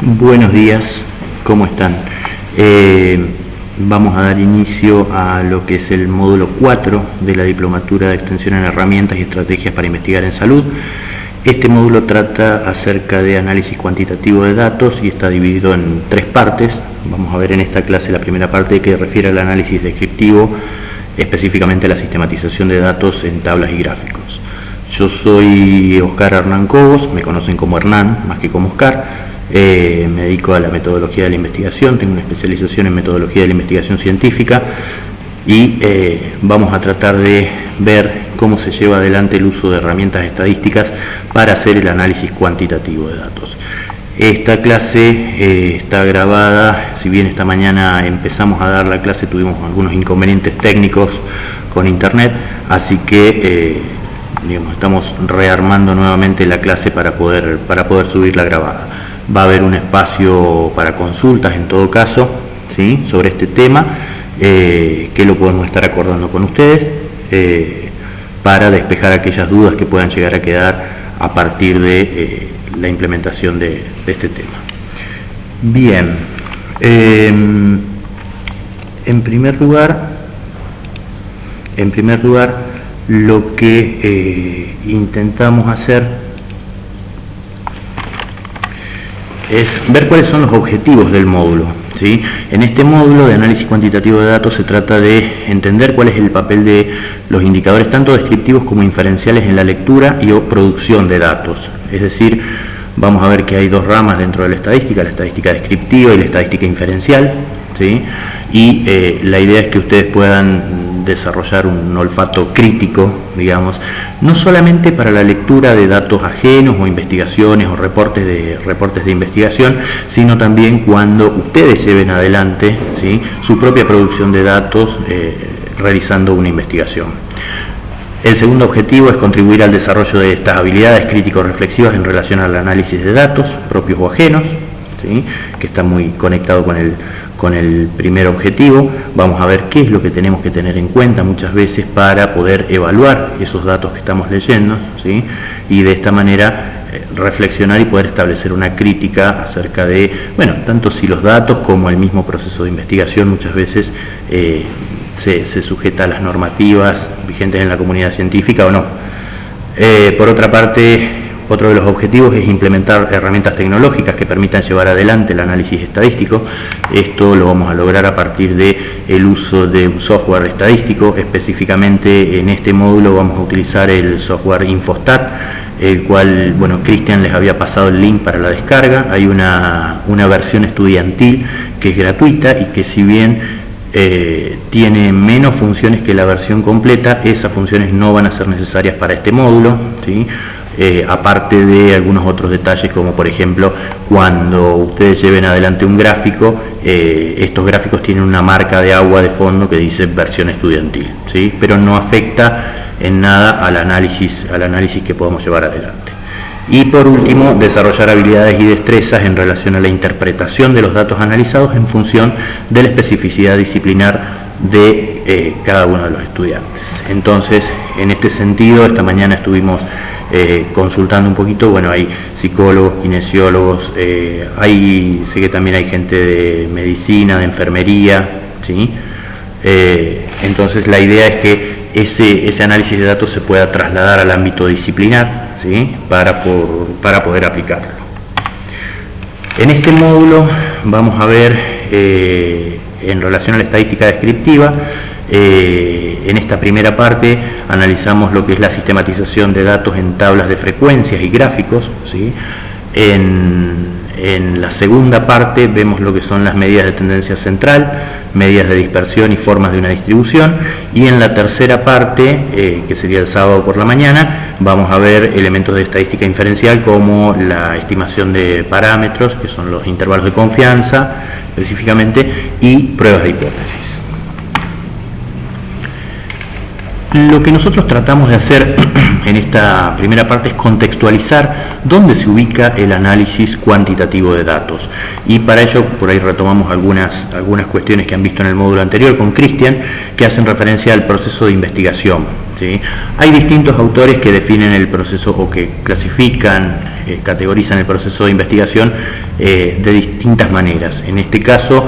Buenos días, ¿cómo están? Vamos a dar inicio a lo que es el módulo 4 de la Diplomatura de Extensión en Herramientas y Estrategias para Investigar en Salud. Este módulo trata acerca de análisis cuantitativo de datos y está dividido en 3 partes. Vamos a ver en esta clase la primera parte que refiere al análisis descriptivo, específicamente la sistematización de datos en tablas y gráficos. Yo soy Oscar Hernán Cobos, me conocen como Hernán más que como Oscar. Me dedico a la metodología de la investigación, tengo una especialización en metodología de la investigación científica y vamos a tratar de ver cómo se lleva adelante el uso de herramientas estadísticas para hacer el análisis cuantitativo de datos. Esta clase está grabada, si bien esta mañana empezamos a dar la clase, tuvimos algunos inconvenientes técnicos con internet, así que estamos rearmando nuevamente la clase para poder subirla grabada. Va a haber un espacio para consultas en todo caso, ¿sí?, sobre este tema, que lo podemos estar acordando con ustedes para despejar aquellas dudas que puedan llegar a quedar a partir de la implementación de este tema. Bien, en primer lugar, lo que intentamos hacer es ver cuáles son los objetivos del módulo, ¿sí? En este módulo de análisis cuantitativo de datos se trata de entender cuál es el papel de los indicadores tanto descriptivos como inferenciales en la lectura y o producción de datos. Es decir, vamos a ver que hay 2 ramas dentro de la estadística descriptiva y la estadística inferencial, ¿sí? Y la idea es que ustedes puedan desarrollar un olfato crítico, digamos, no solamente para la lectura de datos ajenos o investigaciones o reportes de investigación, sino también cuando ustedes lleven adelante, ¿sí?, su propia producción de datos realizando una investigación. El segundo objetivo es contribuir al desarrollo de estas habilidades crítico-reflexivas en relación al análisis de datos, propios o ajenos, ¿sí?, que está muy conectado con el primer objetivo. Vamos a ver qué es lo que tenemos que tener en cuenta muchas veces para poder evaluar esos datos que estamos leyendo, ¿sí?, y de esta manera reflexionar y poder establecer una crítica acerca de, tanto si los datos como el mismo proceso de investigación muchas veces se sujeta a las normativas vigentes en la comunidad científica o no. Por otra parte, otro de los objetivos es implementar herramientas tecnológicas que permitan llevar adelante el análisis estadístico. Esto lo vamos a lograr a partir del uso de un software estadístico. Específicamente en este módulo vamos a utilizar el software Infostat, el cual, Cristian les había pasado el link para la descarga. Hay una versión estudiantil que es gratuita y que, si bien tiene menos funciones que la versión completa, esas funciones no van a ser necesarias para este módulo, ¿sí? Aparte de algunos otros detalles, como por ejemplo cuando ustedes lleven adelante un gráfico, estos gráficos tienen una marca de agua de fondo que dice versión estudiantil, ¿sí?, pero no afecta en nada al análisis que podamos llevar adelante. Y por último, desarrollar habilidades y destrezas en relación a la interpretación de los datos analizados en función de la especificidad disciplinar de cada uno de los estudiantes. Entonces, en este sentido, esta mañana estuvimos consultando un poquito, hay psicólogos, kinesiólogos, sé que también hay gente de medicina, de enfermería, ¿sí? Entonces la idea es que ese análisis de datos se pueda trasladar al ámbito disciplinar, ¿sí?, para poder aplicarlo. En este módulo vamos a ver, en relación a la estadística descriptiva, en esta primera parte analizamos lo que es la sistematización de datos en tablas de frecuencias y gráficos, ¿sí? En la segunda parte vemos lo que son las medidas de tendencia central, medidas de dispersión y formas de una distribución, y en la tercera parte, que sería el sábado por la mañana, vamos a ver elementos de estadística inferencial como la estimación de parámetros, que son los intervalos de confianza específicamente, y pruebas de hipótesis. Lo que nosotros tratamos de hacer en esta primera parte es contextualizar dónde se ubica el análisis cuantitativo de datos, y para ello por ahí retomamos algunas cuestiones que han visto en el módulo anterior con Cristian, que hacen referencia al proceso de investigación, ¿sí? Hay distintos autores que definen el proceso o que clasifican, categorizan el proceso de investigación de distintas maneras. En este caso,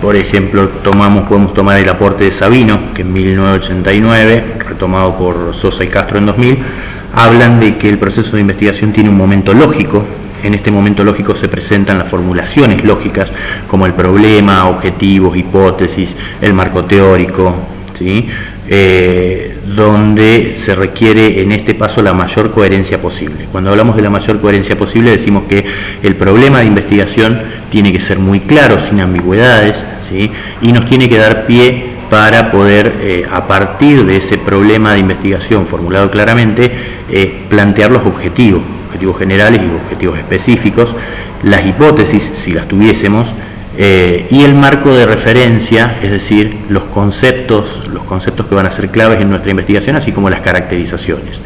por ejemplo, podemos tomar el aporte de Sabino, que en 1989, retomado por Sosa y Castro en 2000, hablan de que el proceso de investigación tiene un momento lógico. En este momento lógico se presentan las formulaciones lógicas, como el problema, objetivos, hipótesis, el marco teórico, ¿sí? Donde se requiere en este paso la mayor coherencia posible. Cuando hablamos de la mayor coherencia posible, decimos que el problema de investigación tiene que ser muy claro, sin ambigüedades, ¿sí? Y nos tiene que dar pie para poder, a partir de ese problema de investigación formulado claramente, plantear los objetivos generales y objetivos específicos, las hipótesis, si las tuviésemos, y el marco de referencia, es decir, los conceptos que van a ser claves en nuestra investigación, así como las caracterizaciones.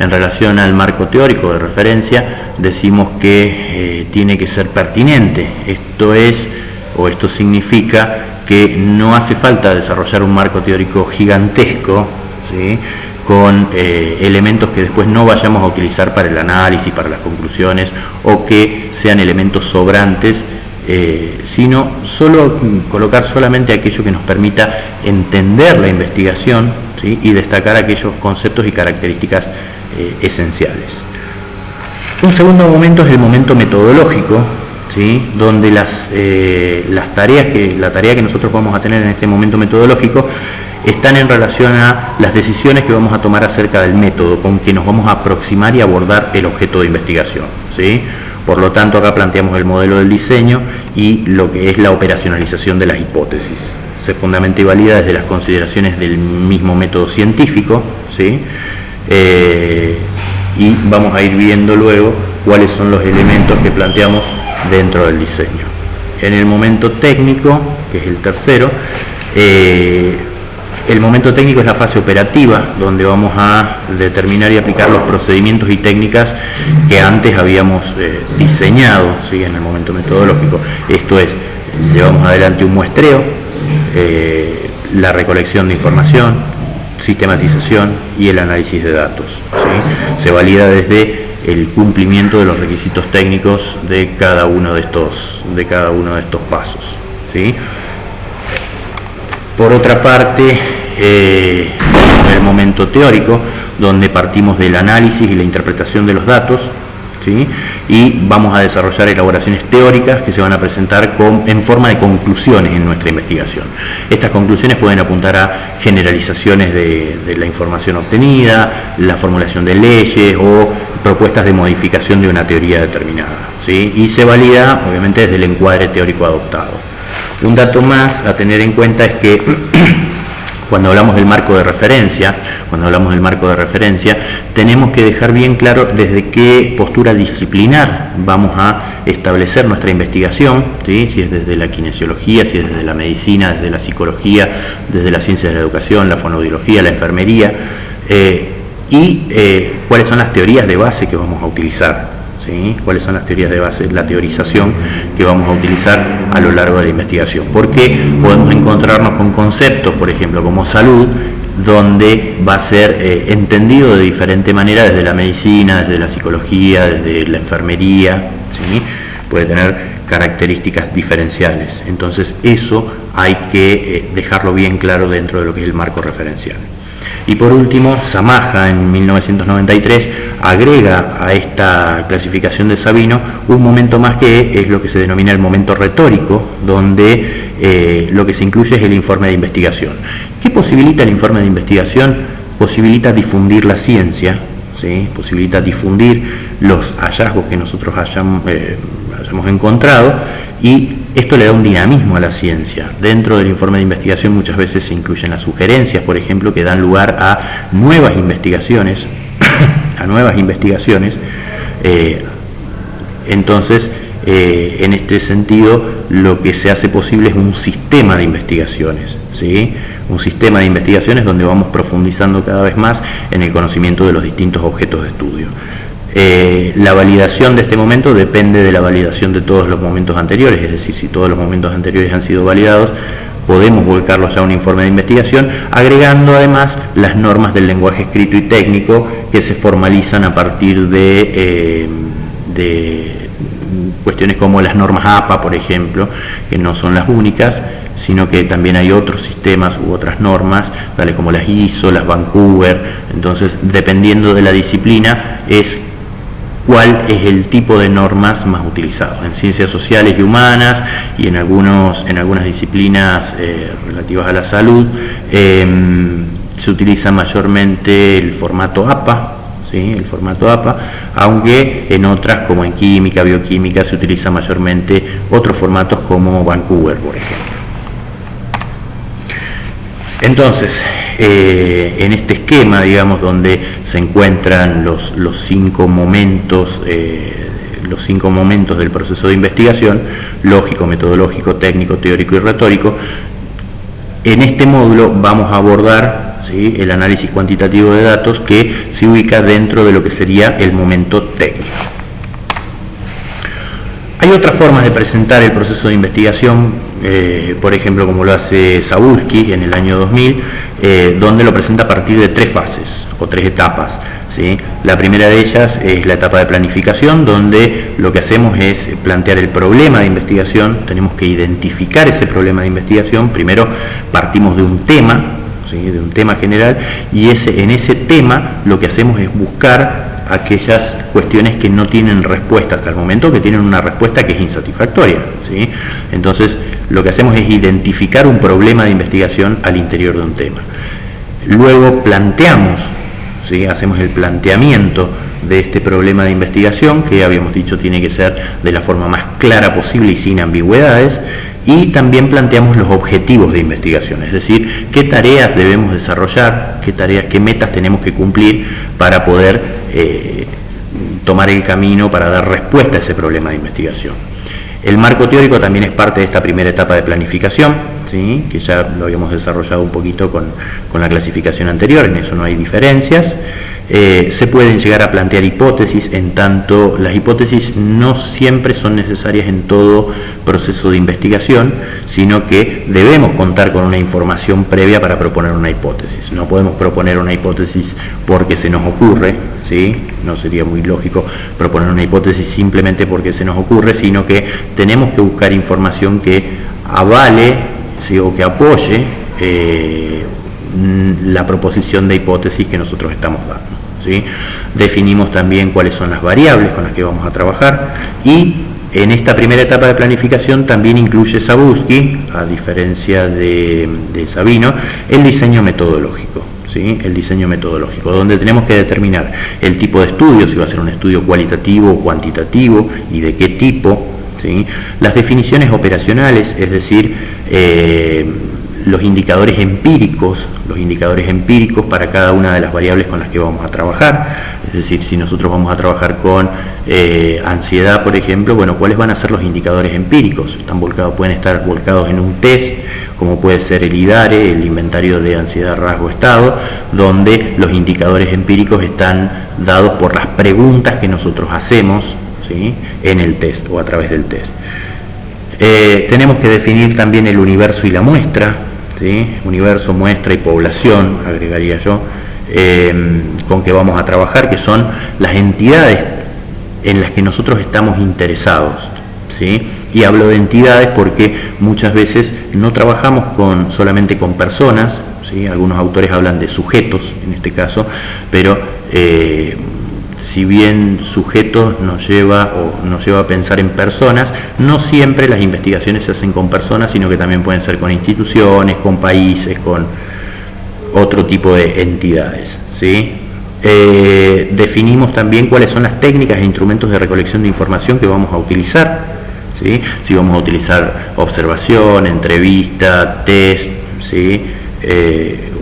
En relación al marco teórico de referencia, decimos que tiene que ser pertinente. Esto significa que no hace falta desarrollar un marco teórico gigantesco, ¿sí?, con elementos que después no vayamos a utilizar para el análisis, para las conclusiones, o que sean elementos sobrantes, sino colocar solamente aquello que nos permita entender la investigación, ¿sí?, y destacar aquellos conceptos y características esenciales. Un segundo momento es el momento metodológico, ¿sí?, donde la tarea que nosotros vamos a tener en este momento metodológico están en relación a las decisiones que vamos a tomar acerca del método con que nos vamos a aproximar y abordar el objeto de investigación, ¿sí? Por lo tanto, acá planteamos el modelo del diseño y lo que es la operacionalización de las hipótesis. Se fundamenta y valida desde las consideraciones del mismo método científico, ¿sí? Y vamos a ir viendo luego cuáles son los elementos que planteamos dentro del diseño. En el momento técnico, que es el tercero, el momento técnico es la fase operativa, donde vamos a determinar y aplicar los procedimientos y técnicas que antes habíamos diseñado, ¿sí?, en el momento metodológico. Esto es, llevamos adelante un muestreo, la recolección de información, sistematización y el análisis de datos, ¿sí? Se valida desde el cumplimiento de los requisitos técnicos de cada uno de estos pasos, ¿sí? Por otra parte, el momento teórico, donde partimos del análisis y la interpretación de los datos, ¿sí?, y vamos a desarrollar elaboraciones teóricas que se van a presentar en forma de conclusiones en nuestra investigación. Estas conclusiones pueden apuntar a generalizaciones de la información obtenida, la formulación de leyes o propuestas de modificación de una teoría determinada, ¿sí?, y se valida obviamente desde el encuadre teórico adoptado. Un dato más a tener en cuenta es que cuando hablamos del marco de referencia, tenemos que dejar bien claro desde qué postura disciplinar vamos a establecer nuestra investigación, ¿sí?, si es desde la kinesiología, si es desde la medicina, desde la psicología, desde las ciencias de la educación, la fonoaudiología, la enfermería, y cuáles son las teorías de base que vamos a utilizar. ¿Sí? ¿Cuáles son las teorías de base, la teorización que vamos a utilizar a lo largo de la investigación? Porque podemos encontrarnos con conceptos, por ejemplo, como salud, donde va a ser entendido de diferente manera desde la medicina, desde la psicología, desde la enfermería, ¿sí? Puede tener características diferenciales. Entonces eso hay que dejarlo bien claro dentro de lo que es el marco referencial. Y por último, Samaja en 1993 agrega a esta clasificación de Sabino un momento más que es lo que se denomina el momento retórico, donde lo que se incluye es el informe de investigación. ¿Qué posibilita el informe de investigación? Posibilita difundir la ciencia, ¿sí?, posibilita difundir los hallazgos que nosotros hayamos encontrado, y esto le da un dinamismo a la ciencia. Dentro del informe de investigación muchas veces se incluyen las sugerencias, por ejemplo, que dan lugar a nuevas investigaciones, entonces, en este sentido, lo que se hace posible es un sistema de investigaciones, ¿sí?, un sistema de investigaciones donde vamos profundizando cada vez más en el conocimiento de los distintos objetos de estudio. La validación de este momento depende de la validación de todos los momentos anteriores, es decir, si todos los momentos anteriores han sido validados, podemos volcarlos a un informe de investigación, agregando además las normas del lenguaje escrito y técnico que se formalizan a partir de cuestiones como las normas APA, por ejemplo, que no son las únicas, sino que también hay otros sistemas u otras normas, tales como las ISO, las Vancouver. Entonces, dependiendo de la disciplina, es cuál es el tipo de normas más utilizado. En ciencias sociales y humanas y en algunas disciplinas relativas a la salud, se utiliza mayormente el formato APA, ¿sí? El formato APA, aunque en otras, como en química, bioquímica, se utiliza mayormente otros formatos como Vancouver, por ejemplo. Entonces, en este esquema, digamos, donde se encuentran los 5 momentos del proceso de investigación: lógico, metodológico, técnico, teórico y retórico, en este módulo vamos a abordar, ¿sí?, el análisis cuantitativo de datos, que se ubica dentro de lo que sería el momento técnico. Hay otras formas de presentar el proceso de investigación, por ejemplo, como lo hace Zabulski en el año 2000, donde lo presenta a partir de 3 fases o 3 etapas, ¿sí? La primera de ellas es la etapa de planificación, donde lo que hacemos es plantear el problema de investigación. Tenemos que identificar ese problema de investigación. Primero partimos de un tema, ¿sí?, de un tema general, y en ese tema lo que hacemos es buscar aquellas cuestiones que no tienen respuesta hasta el momento, que tienen una respuesta que es insatisfactoria, ¿sí? Entonces, lo que hacemos es identificar un problema de investigación al interior de un tema. Luego planteamos, ¿sí?, hacemos el planteamiento de este problema de investigación, que habíamos dicho tiene que ser de la forma más clara posible y sin ambigüedades. Y también planteamos los objetivos de investigación, es decir, qué tareas debemos desarrollar, qué metas tenemos que cumplir para poder tomar el camino para dar respuesta a ese problema de investigación. El marco teórico también es parte de esta primera etapa de planificación, ¿sí?, que ya lo habíamos desarrollado un poquito con la clasificación anterior, en eso no hay diferencias. Se pueden llegar a plantear hipótesis, en tanto las hipótesis no siempre son necesarias en todo proceso de investigación, sino que debemos contar con una información previa para proponer una hipótesis. No podemos proponer una hipótesis porque se nos ocurre, ¿sí? No sería muy lógico proponer una hipótesis simplemente porque se nos ocurre, sino que tenemos que buscar información que avale, ¿sí?, o que apoye la proposición de hipótesis que nosotros estamos dando, ¿sí? Definimos también cuáles son las variables con las que vamos a trabajar, y en esta primera etapa de planificación también incluye Zabulski, a diferencia de Sabino, el diseño metodológico, ¿sí? El diseño metodológico, donde tenemos que determinar el tipo de estudio, si va a ser un estudio cualitativo o cuantitativo y de qué tipo, ¿sí? Las definiciones operacionales, es decir, los indicadores empíricos para cada una de las variables con las que vamos a trabajar. Es decir, si nosotros vamos a trabajar con ansiedad, por ejemplo, bueno, ¿cuáles van a ser los indicadores empíricos? Pueden estar volcados en un test, como puede ser el IDARE, el inventario de ansiedad, rasgo, estado, donde los indicadores empíricos están dados por las preguntas que nosotros hacemos, ¿sí?, en el test o a través del test. Tenemos que definir también el universo y la muestra, ¿sí?, universo, muestra y población, agregaría yo, con que vamos a trabajar, que son las entidades en las que nosotros estamos interesados, ¿sí? Y hablo de entidades porque muchas veces no trabajamos solamente con personas, ¿sí? Algunos autores hablan de sujetos en este caso, pero si bien sujetos nos lleva a pensar en personas, no siempre las investigaciones se hacen con personas, sino que también pueden ser con instituciones, con países, con otro tipo de entidades, ¿sí? Definimos también cuáles son las técnicas e instrumentos de recolección de información que vamos a utilizar, ¿sí? Si vamos a utilizar observación, entrevista, test, ¿sí?,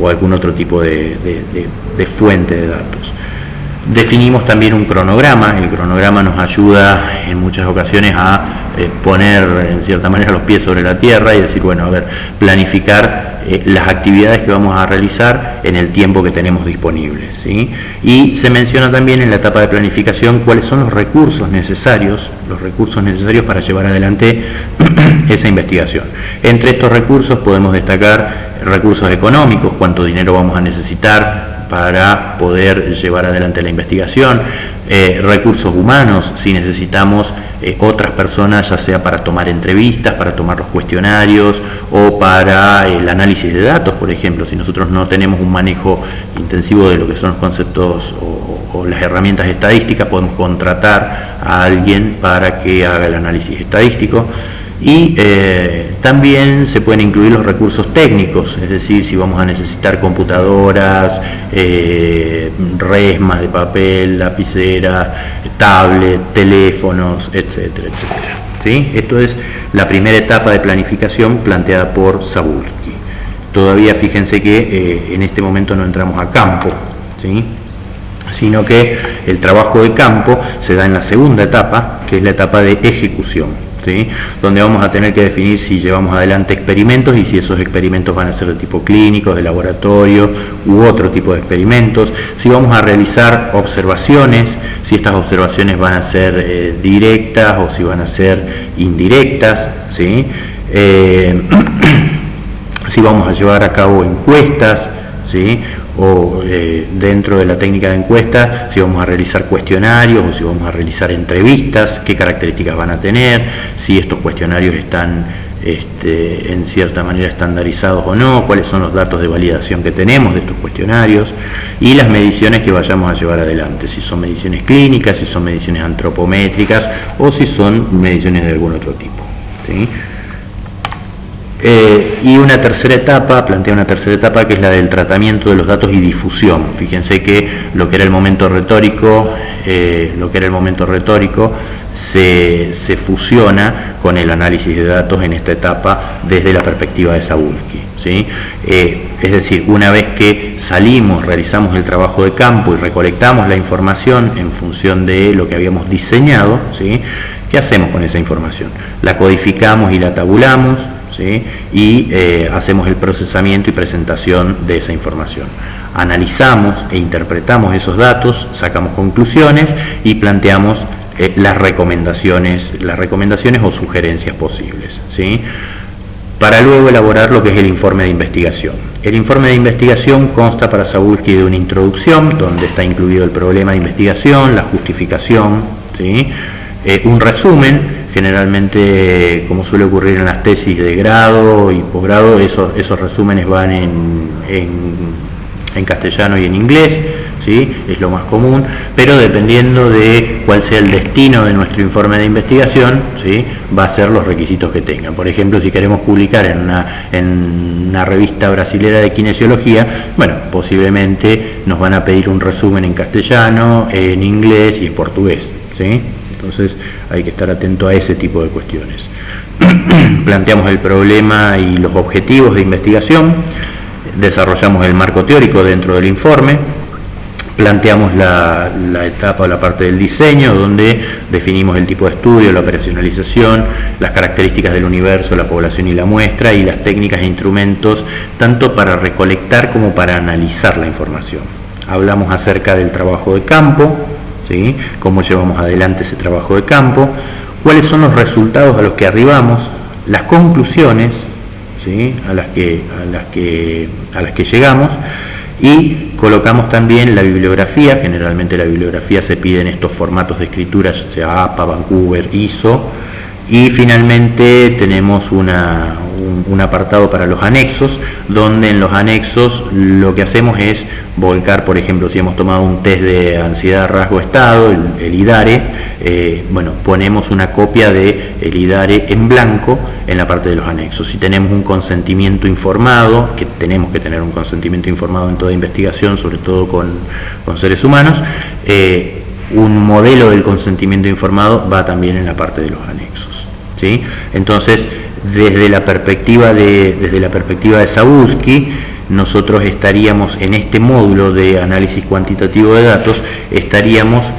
o algún otro tipo de fuente de datos. Definimos también un cronograma. El cronograma nos ayuda en muchas ocasiones a poner en cierta manera los pies sobre la tierra y decir, bueno, a ver, planificar las actividades que vamos a realizar en el tiempo que tenemos disponible, ¿sí? Y se menciona también en la etapa de planificación cuáles son los recursos necesarios para llevar adelante esa investigación. Entre estos recursos podemos destacar recursos económicos, cuánto dinero vamos a necesitar para poder llevar adelante la investigación, recursos humanos, si necesitamos otras personas, ya sea para tomar entrevistas, para tomar los cuestionarios o para el análisis de datos, por ejemplo. Si nosotros no tenemos un manejo intensivo de lo que son los conceptos o las herramientas estadísticas, podemos contratar a alguien para que haga el análisis estadístico. Y también se pueden incluir los recursos técnicos, es decir, si vamos a necesitar computadoras, resmas de papel, lapicera, tablet, teléfonos, etcétera, etcétera. ¿Sí? Esto es la primera etapa de planificación planteada por Zabulski. Todavía fíjense que en este momento no entramos a campo, ¿sí? Sino que el trabajo de campo se da en la segunda etapa, que es la etapa de ejecución. ¿Sí? Donde vamos a tener que definir si llevamos adelante experimentos y si esos experimentos van a ser de tipo clínico, de laboratorio u otro tipo de experimentos, si vamos a realizar observaciones, si estas observaciones van a ser directas o si van a ser indirectas, ¿sí? Si vamos a llevar a cabo encuestas, ¿sí? O dentro de la técnica de encuesta, si vamos a realizar cuestionarios o si vamos a realizar entrevistas, qué características van a tener, si estos cuestionarios están en cierta manera estandarizados o no, cuáles son los datos de validación que tenemos de estos cuestionarios y las mediciones que vayamos a llevar adelante, si son mediciones clínicas, si son mediciones antropométricas o si son mediciones de algún otro tipo, ¿sí? Y una tercera etapa, plantea una tercera etapa que es la del tratamiento de los datos y difusión. Fíjense que lo que era el momento retórico, se fusiona con el análisis de datos en esta etapa desde la perspectiva de Zabulski, ¿sí? Es decir, una vez que salimos, realizamos el trabajo de campo y recolectamos la información en función de lo que habíamos diseñado, ¿sí? ¿Qué hacemos con esa información? La codificamos y la tabulamos, ¿sí? Y hacemos el procesamiento y presentación de esa información. Analizamos e interpretamos esos datos, sacamos conclusiones y planteamos las recomendaciones o sugerencias posibles, ¿sí? Para luego elaborar lo que es el informe de investigación. El informe de investigación consta para Zabulski de una introducción, donde está incluido el problema de investigación, la justificación, ¿sí? Un resumen, generalmente, como suele ocurrir en las tesis de grado y posgrado, esos resúmenes van en castellano y en inglés, ¿sí? Es lo más común, pero dependiendo de cuál sea el destino de nuestro informe de investigación, ¿sí? Va a ser los requisitos que tenga. Por ejemplo, si queremos publicar en una revista brasilera de kinesiología, bueno, posiblemente nos van a pedir un resumen en castellano, en inglés y en portugués, ¿sí? Entonces hay que estar atento a ese tipo de cuestiones. Planteamos el problema y los objetivos de investigación, desarrollamos el marco teórico dentro del informe, planteamos la etapa o la parte del diseño, donde definimos el tipo de estudio, la operacionalización, las características del universo, la población y la muestra, y las técnicas e instrumentos, tanto para recolectar como para analizar la información. Hablamos acerca del trabajo de campo, ¿sí? Cómo llevamos adelante ese trabajo de campo, cuáles son los resultados a los que arribamos, las conclusiones, ¿sí? a las que llegamos, y colocamos también la bibliografía. Generalmente la bibliografía se pide en estos formatos de escritura, ya sea APA, Vancouver, ISO, y finalmente tenemos un apartado para los anexos, donde en los anexos lo que hacemos es volcar, por ejemplo, si hemos tomado un test de ansiedad, rasgo, estado, el IDARE, bueno, ponemos una copia del IDARE en blanco en la parte de los anexos. Si tenemos un consentimiento informado, que tenemos que tener un consentimiento informado en toda investigación, sobre todo con seres humanos, un modelo del consentimiento informado va también en la parte de los anexos, ¿sí? Entonces, desde la perspectiva de Zabulski, nosotros estaríamos en este módulo de análisis cuantitativo de datos, estaríamos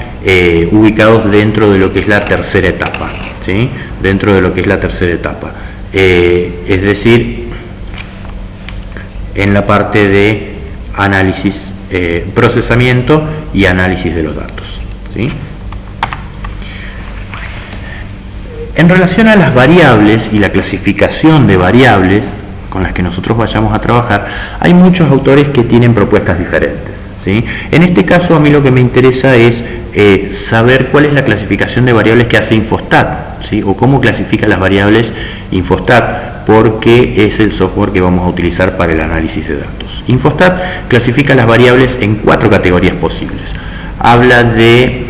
ubicados dentro de lo que es la tercera etapa, ¿sí? Dentro de lo que es la tercera etapa, es decir, en la parte de análisis, procesamiento y análisis de los datos, ¿sí? En relación a las variables y la clasificación de variables con las que nosotros vayamos a trabajar, hay muchos autores que tienen propuestas diferentes, ¿sí? En este caso a mí lo que me interesa es saber cuál es la clasificación de variables que hace Infostat, ¿sí? O cómo clasifica las variables Infostat, porque es el software que vamos a utilizar para el análisis de datos. Infostat clasifica las variables en 4 categorías posibles. Habla de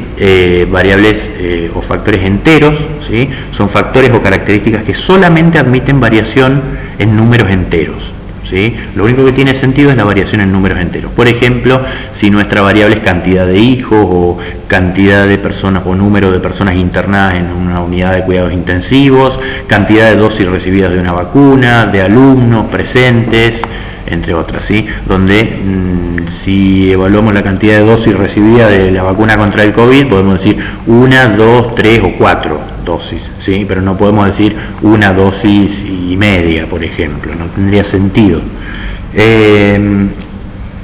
variables o factores enteros, ¿sí? Son factores o características que solamente admiten variación en números enteros, ¿sí? Lo único que tiene sentido es la variación en números enteros. Por ejemplo, si nuestra variable es cantidad de hijos o cantidad de personas o número de personas internadas en una unidad de cuidados intensivos, cantidad de dosis recibidas de una vacuna, de alumnos presentes, entre otras, ¿sí? Donde si evaluamos la cantidad de dosis recibidas de la vacuna contra el COVID, podemos decir 1, 2, 3 o 4 dosis, ¿sí? Pero no podemos decir 1 dosis y media, por ejemplo, no tendría sentido.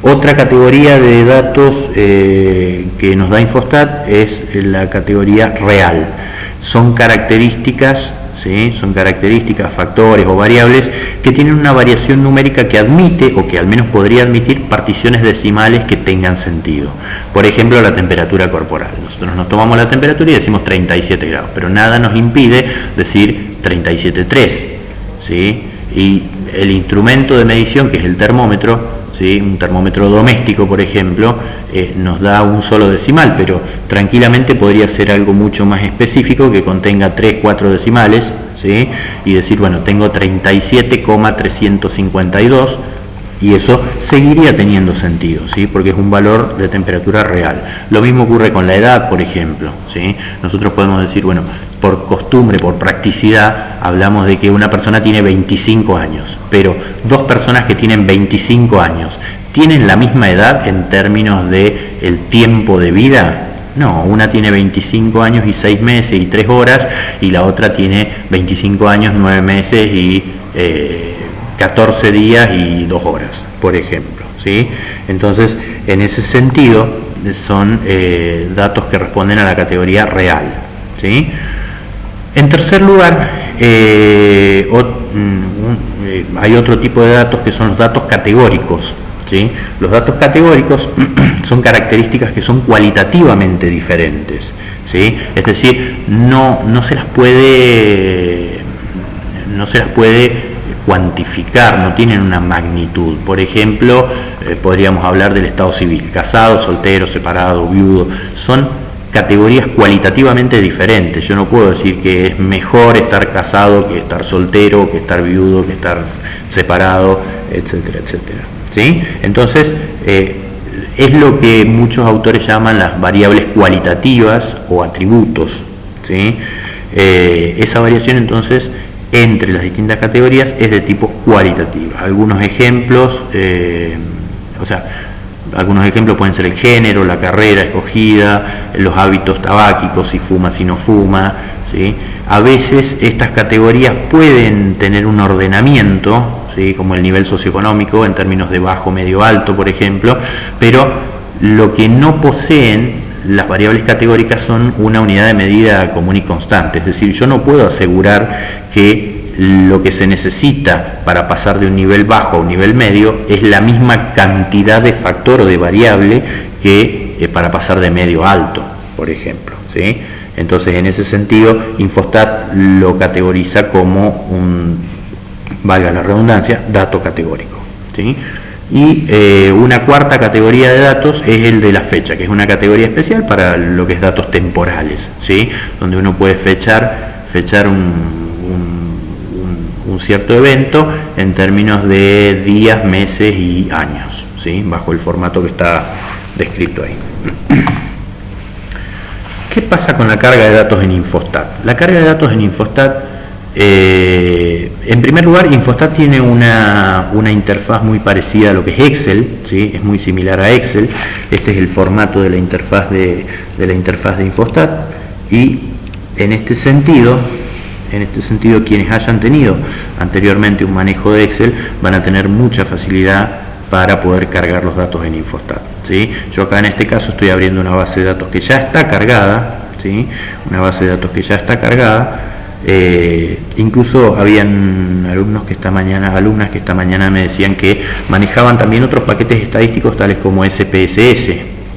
Otra categoría de datos que nos da Infostat es la categoría real. Son características, ¿sí? Son características, factores o variables que tienen una variación numérica que admite, o que al menos podría admitir, particiones decimales que tengan sentido. Por ejemplo, la temperatura corporal. Nosotros nos tomamos la temperatura y decimos 37 grados, pero nada nos impide decir 37,3, ¿sí? Y el instrumento de medición, que es el termómetro, ¿sí? Un termómetro doméstico, por ejemplo, nos da un solo decimal, pero tranquilamente podría ser algo mucho más específico que contenga 3, 4 decimales, ¿sí? Y decir, bueno, tengo 37,352, y eso seguiría teniendo sentido, ¿sí? Porque es un valor de temperatura real. Lo mismo ocurre con la edad, por ejemplo, ¿sí? Nosotros podemos decir, bueno, por costumbre, por practicidad, hablamos de que una persona tiene 25 años, pero 2 personas que tienen 25 años, ¿tienen la misma edad en términos de el tiempo de vida? No, una tiene 25 años y 6 meses y 3 horas, y la otra tiene 25 años, 9 meses y 14 días y 2 horas, por ejemplo, ¿sí? Entonces, en ese sentido, son datos que responden a la categoría real, ¿sí? En tercer lugar, hay otro tipo de datos que son los datos categóricos, ¿sí? Los datos categóricos son características que son cualitativamente diferentes, ¿sí? Es decir, no se las puede cuantificar, no tienen una magnitud. Por ejemplo, podríamos hablar del estado civil: casado, soltero, separado, viudo. Son categorías cualitativamente diferentes. Yo no puedo decir que es mejor estar casado que estar soltero, que estar viudo, que estar separado, etcétera, etcétera, ¿sí? Entonces, es lo que muchos autores llaman las variables cualitativas o atributos, ¿sí? Esa variación, entonces, entre las distintas categorías es de tipo cualitativa. Algunos ejemplos, algunos ejemplos pueden ser el género, la carrera escogida, los hábitos tabáquicos, si fuma, si no fuma, ¿sí? A veces estas categorías pueden tener un ordenamiento, ¿sí? Como el nivel socioeconómico en términos de bajo, medio, alto, por ejemplo, pero lo que no poseen las variables categóricas son una unidad de medida común y constante. Es decir, yo no puedo asegurar que lo que se necesita para pasar de un nivel bajo a un nivel medio es la misma cantidad de factor o de variable que para pasar de medio a alto, por ejemplo, ¿sí? Entonces, en ese sentido, Infostat lo categoriza como un, valga la redundancia, dato categórico, ¿sí? Y una cuarta categoría de datos es el de la fecha, que es una categoría especial para lo que es datos temporales, ¿sí? Donde uno puede fechar un cierto evento en términos de días, meses y años, ¿sí? Bajo el formato que está descrito ahí. ¿Qué pasa con la carga de datos en Infostat? La carga de datos en Infostat, en primer lugar, Infostat tiene una interfaz muy parecida a lo que es Excel, ¿sí? Es muy similar a Excel. Este es el formato de la interfaz de Infostat, y en este sentido, quienes hayan tenido anteriormente un manejo de Excel van a tener mucha facilidad para poder cargar los datos en Infostat, ¿sí? Yo acá en este caso estoy abriendo una base de datos que ya está cargada, ¿sí? Una base de datos que ya está cargada, Incluso habían alumnas que esta mañana me decían que manejaban también otros paquetes estadísticos tales como SPSS,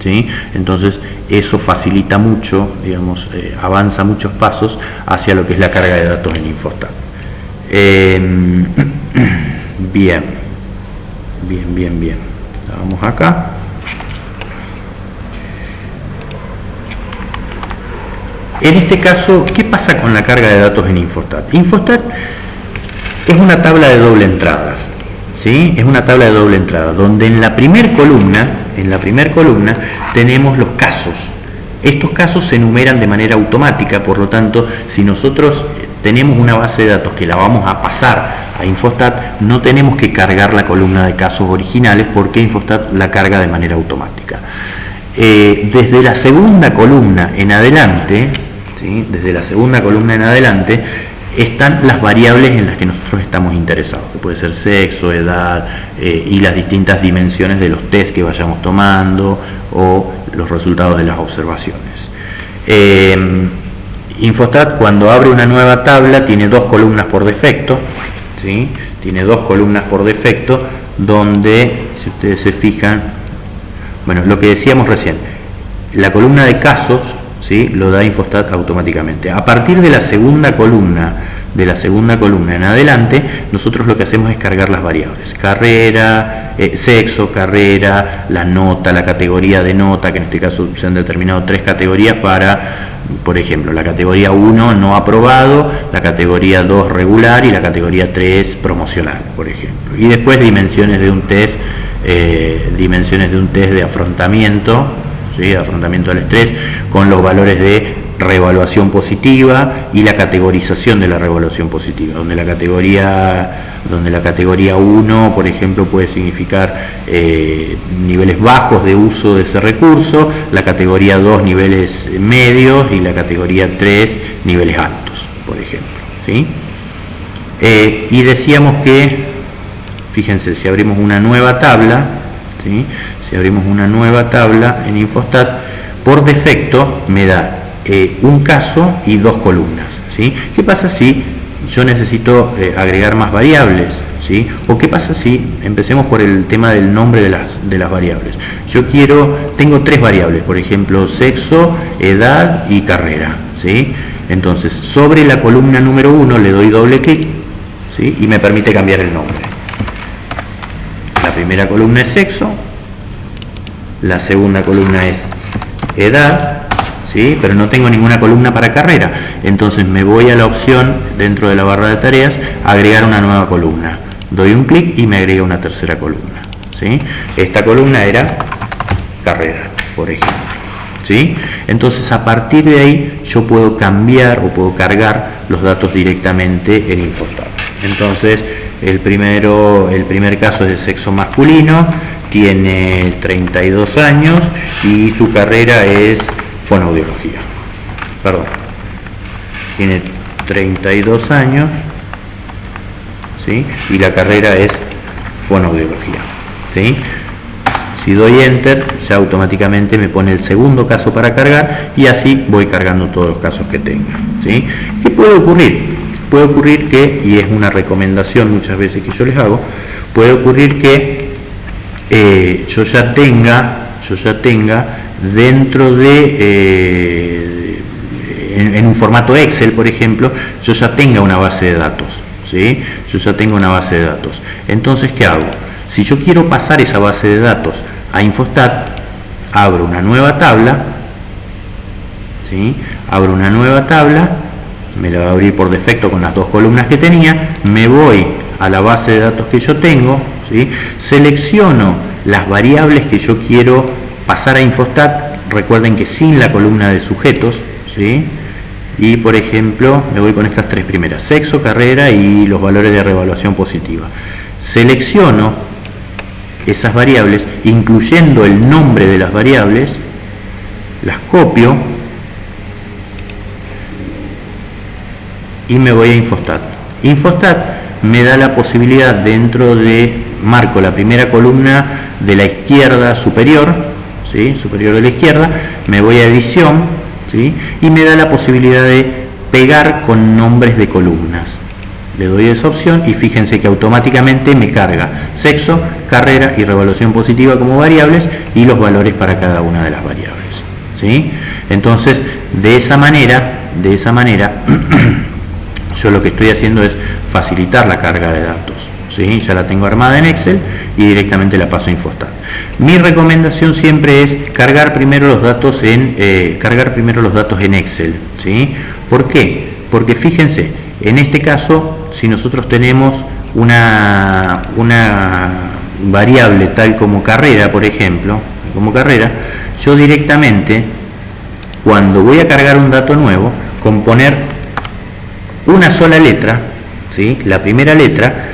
¿sí? Entonces eso facilita mucho, digamos, avanza muchos pasos hacia lo que es la carga de datos en Infostat. Bien. Vamos acá. En este caso, ¿qué pasa con la carga de datos en Infostat? Infostat es una tabla de doble entrada, ¿sí? Es una tabla de doble entrada, donde en la primer columna tenemos los casos. Estos casos se enumeran de manera automática, por lo tanto, si nosotros tenemos una base de datos que la vamos a pasar a Infostat, no tenemos que cargar la columna de casos originales porque Infostat la carga de manera automática. Desde la segunda columna en adelante, ¿sí? Están las variables en las que nosotros estamos interesados, que puede ser sexo, edad y las distintas dimensiones de los test que vayamos tomando o los resultados de las observaciones. Infostat, cuando abre una nueva tabla, tiene dos columnas por defecto, ¿sí? Tiene dos columnas por defecto donde, si ustedes se fijan, bueno, lo que decíamos recién, la columna de casos, ¿sí? Lo da Infostat automáticamente. A partir de la segunda columna en adelante, nosotros lo que hacemos es cargar las variables: carrera, sexo, carrera, la nota, la categoría de nota, que en este caso se han determinado 3 categorías para, por ejemplo, la categoría 1 no aprobado, la categoría 2 regular y la categoría 3 promocional, por ejemplo. Y después dimensiones de un test de afrontamiento, ¿sí? Afrontamiento al estrés, con los valores de reevaluación positiva y la categorización de la reevaluación positiva, donde la categoría 1, por ejemplo, puede significar niveles bajos de uso de ese recurso, la categoría 2 niveles medios y la categoría 3 niveles altos, por ejemplo, ¿sí? Y decíamos que, fíjense, si abrimos una nueva tabla, ¿sí? Si abrimos una nueva tabla en Infostat, por defecto me da un caso y 2 columnas, ¿sí? ¿Qué pasa si yo necesito agregar más variables, ¿sí? O qué pasa si, empecemos por el tema del nombre de las variables. Tengo 3 variables, por ejemplo, sexo, edad y carrera, ¿sí? Entonces, sobre la columna número 1 le doy doble clic, ¿sí? Y me permite cambiar el nombre. La primera columna es sexo, la segunda columna es edad, ¿sí? Pero no tengo ninguna columna para carrera. Entonces me voy a la opción dentro de la barra de tareas, agregar una nueva columna. Doy un clic y me agrega una tercera columna, ¿sí? Esta columna era carrera, por ejemplo, ¿sí? Entonces a partir de ahí yo puedo cambiar o puedo cargar los datos directamente en Infostat. Entonces el primer caso es de sexo masculino, tiene 32 años y su carrera es fonoaudiología. Tiene 32 años, ¿sí? Y la carrera es fonoaudiología, ¿sí? Si doy Enter, ya automáticamente me pone el segundo caso para cargar y así voy cargando todos los casos que tenga, ¿sí? ¿Qué puede ocurrir? Puede ocurrir que, y es una recomendación muchas veces que yo les hago, puede ocurrir que yo ya tenga dentro de, en un formato Excel, por ejemplo, yo ya tenga una base de datos, ¿sí? Yo ya tengo una base de datos. Entonces, ¿qué hago? Si yo quiero pasar esa base de datos a Infostat, abro una nueva tabla, ¿sí? Abro una nueva tabla, me la va a abrir por defecto con las 2 columnas que tenía, me voy a la base de datos que yo tengo, ¿sí? Selecciono las variables que yo quiero pasar a Infostat, recuerden que sin la columna de sujetos, ¿sí? Y por ejemplo me voy con estas 3 primeras: sexo, carrera y los valores de reevaluación positiva. Selecciono esas variables, incluyendo el nombre de las variables, las copio y me voy a Infostat. Infostat me da la posibilidad, dentro de, marco la primera columna de la izquierda superior, ¿sí? Superior de la izquierda, me voy a edición, ¿sí? Y me da la posibilidad de pegar con nombres de columnas. Le doy esa opción y fíjense que automáticamente me carga sexo, carrera y revaluación positiva como variables y los valores para cada una de las variables, ¿sí? Entonces, de esa manera yo lo que estoy haciendo es facilitar la carga de datos, ¿sí? Ya la tengo armada en Excel y directamente la paso a Infostat. Mi recomendación siempre es cargar primero los datos en Excel, ¿sí? ¿Por qué? Porque fíjense, en este caso, si nosotros tenemos una variable tal como carrera, por ejemplo, yo directamente, cuando voy a cargar un dato nuevo, con poner una sola letra, ¿sí? La primera letra,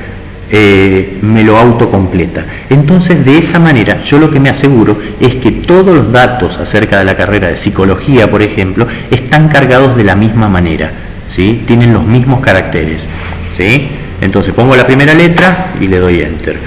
me lo autocompleta. Entonces, de esa manera, yo lo que me aseguro es que todos los datos acerca de la carrera de psicología, por ejemplo, están cargados de la misma manera, ¿sí? Tienen los mismos caracteres, ¿sí? Entonces pongo la primera letra y le doy Enter.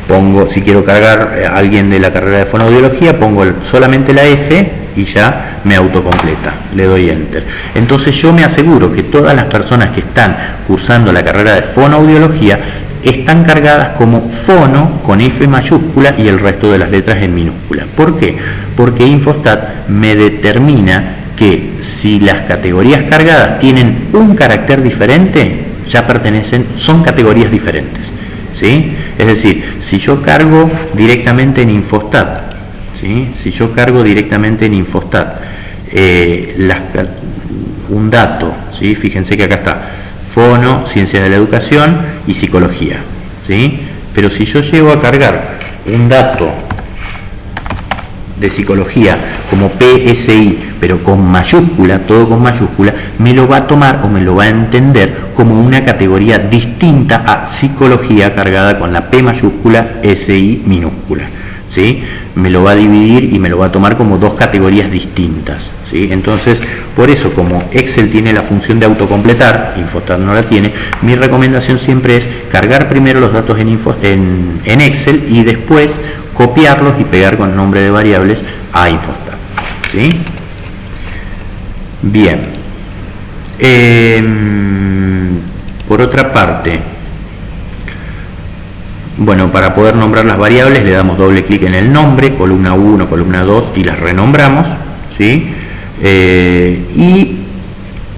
Pongo, si quiero cargar a alguien de la carrera de fonoaudiología, pongo solamente la F y ya me autocompleta, le doy Enter. Entonces yo me aseguro que todas las personas que están cursando la carrera de fonoaudiología están cargadas como fono con F mayúscula y el resto de las letras en minúscula. ¿Por qué? Porque Infostat me determina que si las categorías cargadas tienen un carácter diferente, son categorías diferentes, ¿sí? Es decir, si yo cargo directamente en Infostat, ¿sí? Un dato, ¿sí? Fíjense que acá está fono, ciencias de la educación y psicología, ¿sí? Pero si yo llego a cargar un dato de psicología como PSI, pero con mayúscula, todo con mayúscula, me lo va a tomar o me lo va a entender como una categoría distinta a psicología cargada con la P mayúscula, SI minúscula, ¿sí? Me lo va a dividir y me lo va a tomar como dos categorías distintas, ¿sí? Entonces, por eso, como Excel tiene la función de autocompletar, Infostat no la tiene, mi recomendación siempre es cargar primero los datos en Excel y después copiarlos y pegar con nombre de variables a Infostat, ¿sí? Bien. Por otra parte, bueno, para poder nombrar las variables le damos doble clic en el nombre, columna 1, columna 2 y las renombramos, ¿sí? Y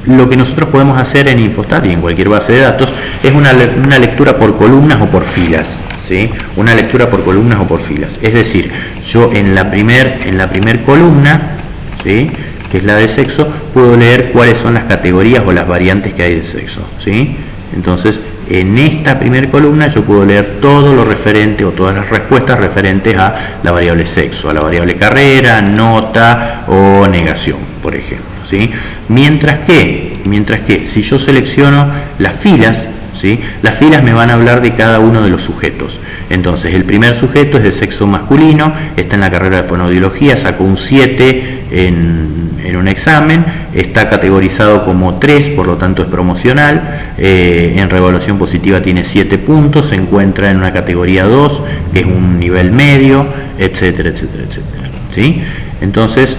lo que nosotros podemos hacer en Infostat y en cualquier base de datos es una lectura por columnas o por filas, ¿sí? Una lectura por columnas o por filas. Es decir, yo en la primer columna, ¿sí? Que es la de sexo, puedo leer cuáles son las categorías o las variantes que hay de sexo, ¿sí? Entonces, en esta primera columna yo puedo leer todo lo referente o todas las respuestas referentes a la variable sexo, a la variable carrera, nota o negación, por ejemplo, ¿sí? Mientras que si yo selecciono las filas, ¿sí? Las filas me van a hablar de cada uno de los sujetos. Entonces, el primer sujeto es de sexo masculino, está en la carrera de fonoaudiología, sacó un 7 en un examen, está categorizado como 3, por lo tanto es promocional, en revaluación positiva tiene 7 puntos, se encuentra en una categoría 2, que es un nivel medio, etcétera, etcétera, etcétera, ¿sí? Entonces,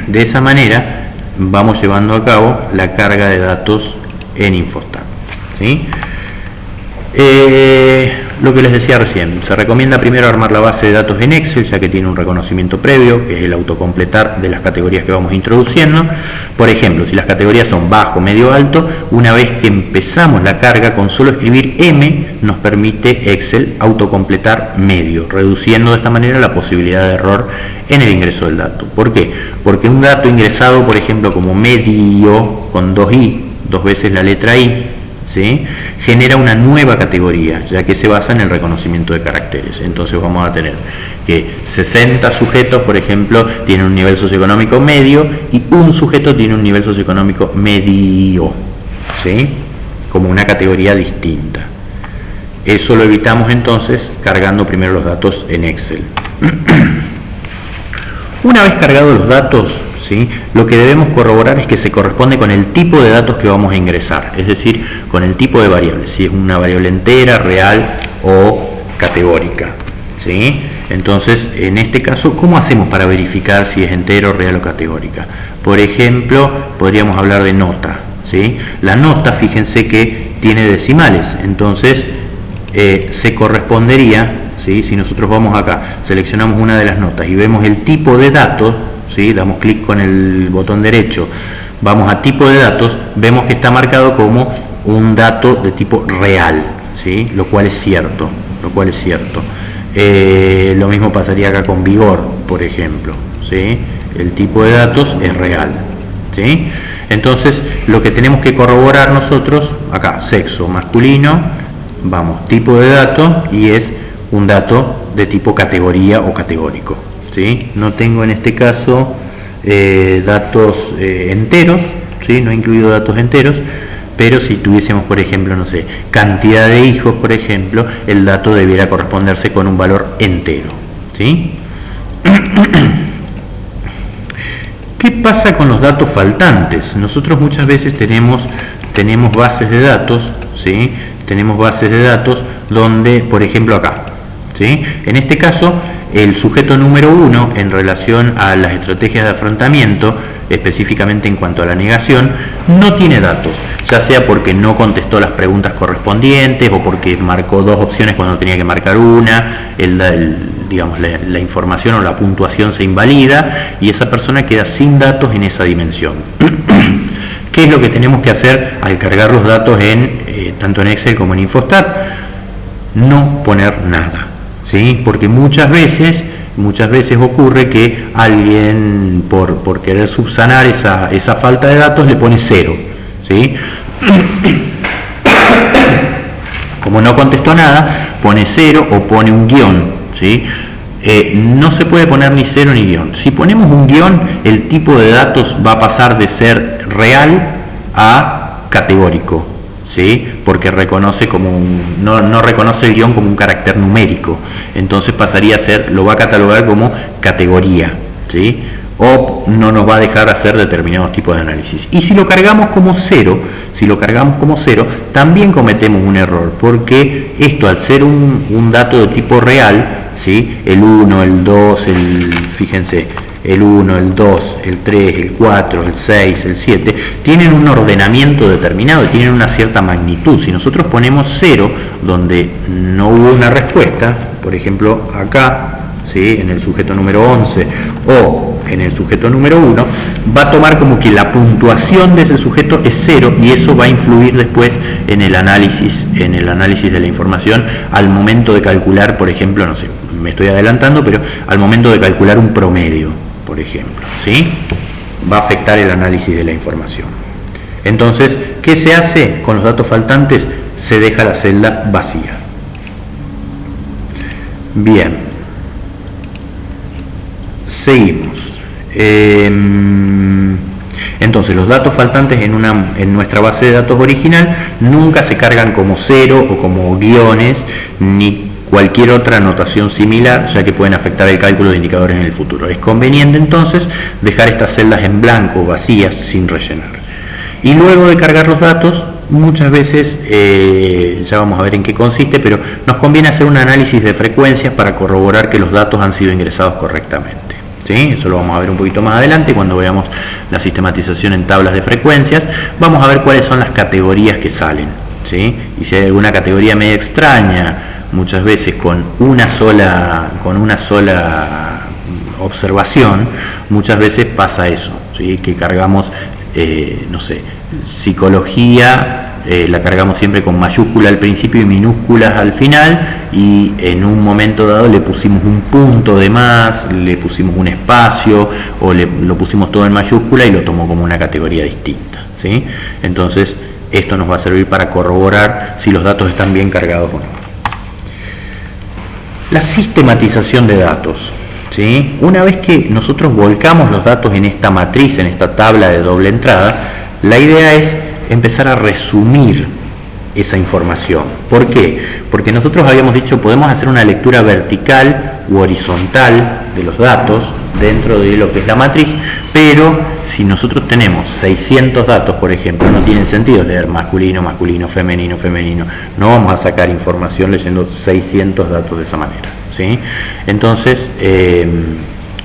de esa manera vamos llevando a cabo la carga de datos en Infostat, ¿sí? Lo que les decía recién, se recomienda primero armar la base de datos en Excel, ya que tiene un reconocimiento previo, que es el autocompletar de las categorías que vamos introduciendo. Por ejemplo, si las categorías son bajo, medio, alto, una vez que empezamos la carga, con solo escribir M, nos permite Excel autocompletar medio, reduciendo de esta manera la posibilidad de error en el ingreso del dato. ¿Por qué? Porque un dato ingresado, por ejemplo, como medio, con 2i, dos veces la letra I, ¿sí? Genera una nueva categoría, ya que se basa en el reconocimiento de caracteres. Entonces vamos a tener que 60 sujetos, por ejemplo, tienen un nivel socioeconómico medio y un sujeto tiene un nivel socioeconómico medio, ¿sí? Como una categoría distinta. Eso lo evitamos entonces cargando primero los datos en Excel. Una vez cargados los datos, ¿sí? Lo que debemos corroborar es que se corresponde con el tipo de datos que vamos a ingresar, es decir, con el tipo de variable, si es una variable entera, real o categórica, ¿sí? Entonces, en este caso, ¿cómo hacemos para verificar si es entero, real o categórica? Por ejemplo, podríamos hablar de nota, ¿sí? La nota, fíjense que tiene decimales, entonces se correspondería, ¿sí? Si nosotros vamos acá, seleccionamos una de las notas y vemos el tipo de datos, ¿sí? Damos clic con el botón derecho, vamos a tipo de datos, vemos que está marcado como un dato de tipo real, ¿sí? Lo cual es cierto, lo mismo pasaría acá con vigor, por ejemplo, ¿sí? El tipo de datos es real, ¿sí? Entonces, lo que tenemos que corroborar nosotros, acá, sexo masculino, vamos, tipo de dato, y es un dato de tipo categoría o categórico, ¿sí? No tengo en este caso datos enteros, ¿sí? No he incluido datos enteros, pero si tuviésemos, por ejemplo, no sé, cantidad de hijos, por ejemplo, el dato debiera corresponderse con un valor entero, ¿sí? ¿Qué pasa con los datos faltantes? Nosotros muchas veces tenemos bases de datos, ¿sí? Tenemos bases de datos donde, por ejemplo, acá, ¿sí? En este caso, el sujeto número 1 en relación a las estrategias de afrontamiento, específicamente en cuanto a la negación, no tiene datos, ya sea porque no contestó las preguntas correspondientes o porque marcó dos opciones cuando tenía que marcar una, digamos, la información o la puntuación se invalida y esa persona queda sin datos en esa dimensión. ¿Qué es lo que tenemos que hacer al cargar los datos tanto en Excel como en Infostat? No poner nada, ¿sí? Porque muchas veces ocurre que alguien por querer subsanar esa falta de datos le pone 0, ¿sí? Como no contestó nada, pone 0 o pone un guión, ¿sí? No se puede poner ni 0 ni guión. Si ponemos un guión, el tipo de datos va a pasar de ser real a categórico, ¿sí? Porque reconoce no reconoce el guión como un carácter numérico, entonces pasaría a ser, lo va a catalogar como categoría, ¿sí? O no nos va a dejar hacer determinados tipos de análisis. Y si lo cargamos como 0, también cometemos un error, porque esto, al ser un dato de tipo real, ¿sí? El 1, el 2, fíjense, el 1, el 2, el 3, el 4, el 6, el 7, tienen un ordenamiento determinado, tienen una cierta magnitud. Si nosotros ponemos 0, donde no hubo una respuesta, por ejemplo acá, ¿sí? En el sujeto número 11 o en el sujeto número 1, va a tomar como que la puntuación de ese sujeto es 0 y eso va a influir después en el análisis de la información al momento de calcular, por ejemplo, no sé, me estoy adelantando, pero al momento de calcular un promedio, por ejemplo, ¿sí? Va a afectar el análisis de la información. Entonces, ¿qué se hace con los datos faltantes? Se deja la celda vacía. Bien. Seguimos. Entonces, los datos faltantes en nuestra base de datos original nunca se cargan como 0 o como guiones, ni cualquier otra anotación similar, ya que pueden afectar el cálculo de indicadores en el futuro. Es conveniente entonces dejar estas celdas en blanco, vacías, sin rellenar. Y luego de cargar los datos, muchas veces, ya vamos a ver en qué consiste, pero nos conviene hacer un análisis de frecuencias para corroborar que los datos han sido ingresados correctamente, ¿sí? Eso lo vamos a ver un poquito más adelante cuando veamos la sistematización en tablas de frecuencias. Vamos a ver cuáles son las categorías que salen, ¿sí? Y si hay alguna categoría medio extraña, muchas veces con una sola observación, muchas veces pasa eso, ¿sí? Que cargamos, no sé, psicología, la cargamos siempre con mayúscula al principio y minúsculas al final, y en un momento dado le pusimos un punto de más, le pusimos un espacio o lo pusimos todo en mayúscula y lo tomó como una categoría distinta, ¿sí? Entonces esto nos va a servir para corroborar si los datos están bien cargados o no. La sistematización de datos, ¿sí? Una vez que nosotros volcamos los datos en esta matriz, en esta tabla de doble entrada, la idea es empezar a resumir esa información. ¿Por qué? Porque nosotros habíamos dicho, podemos hacer una lectura vertical u horizontal de los datos dentro de lo que es la matriz, pero si nosotros tenemos 600 datos, por ejemplo, no tiene sentido leer masculino, masculino, femenino, femenino. No vamos a sacar información leyendo 600 datos de esa manera, ¿sí? Entonces,